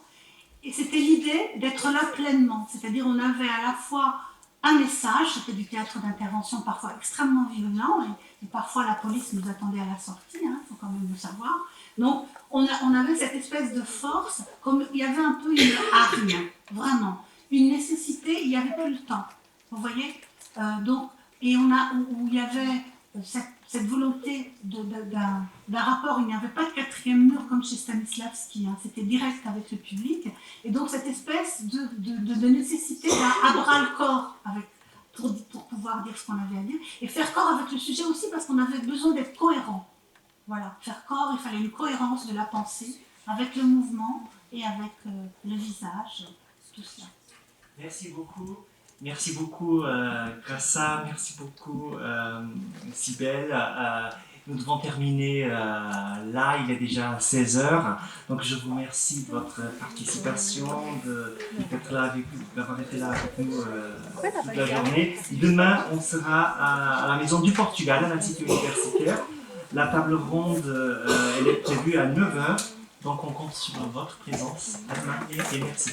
Et c'était l'idée d'être là pleinement. C'est-à-dire on avait à la fois un message, c'était du théâtre d'intervention parfois extrêmement violent, et parfois la police nous attendait à la sortie, il faut quand même le savoir. Donc on avait cette espèce de force, comme il y avait un peu une hargne, vraiment, une nécessité, il n'y avait plus le temps. Vous voyez, donc, et où il y avait cette volonté d'un rapport, il n'y avait pas de quatrième mur comme chez Stanislavski, c'était direct avec le public, et donc cette espèce de nécessité d'un bras-le-corps pour pouvoir dire ce qu'on avait à dire, et faire corps avec le sujet aussi parce qu'on avait besoin d'être cohérent. Voilà, faire corps, il fallait une cohérence de la pensée avec le mouvement et avec le visage, tout cela. Merci beaucoup. Merci beaucoup, Grassa, merci beaucoup, Cybèle. Nous devons terminer là, il est déjà 16h. Donc je vous remercie de votre participation, d'avoir été là avec nous toute la journée. Demain, on sera à la Maison du Portugal, à l'Institut universitaire. La table ronde, elle est prévue à 9h. Donc on compte sur votre présence. À demain et merci.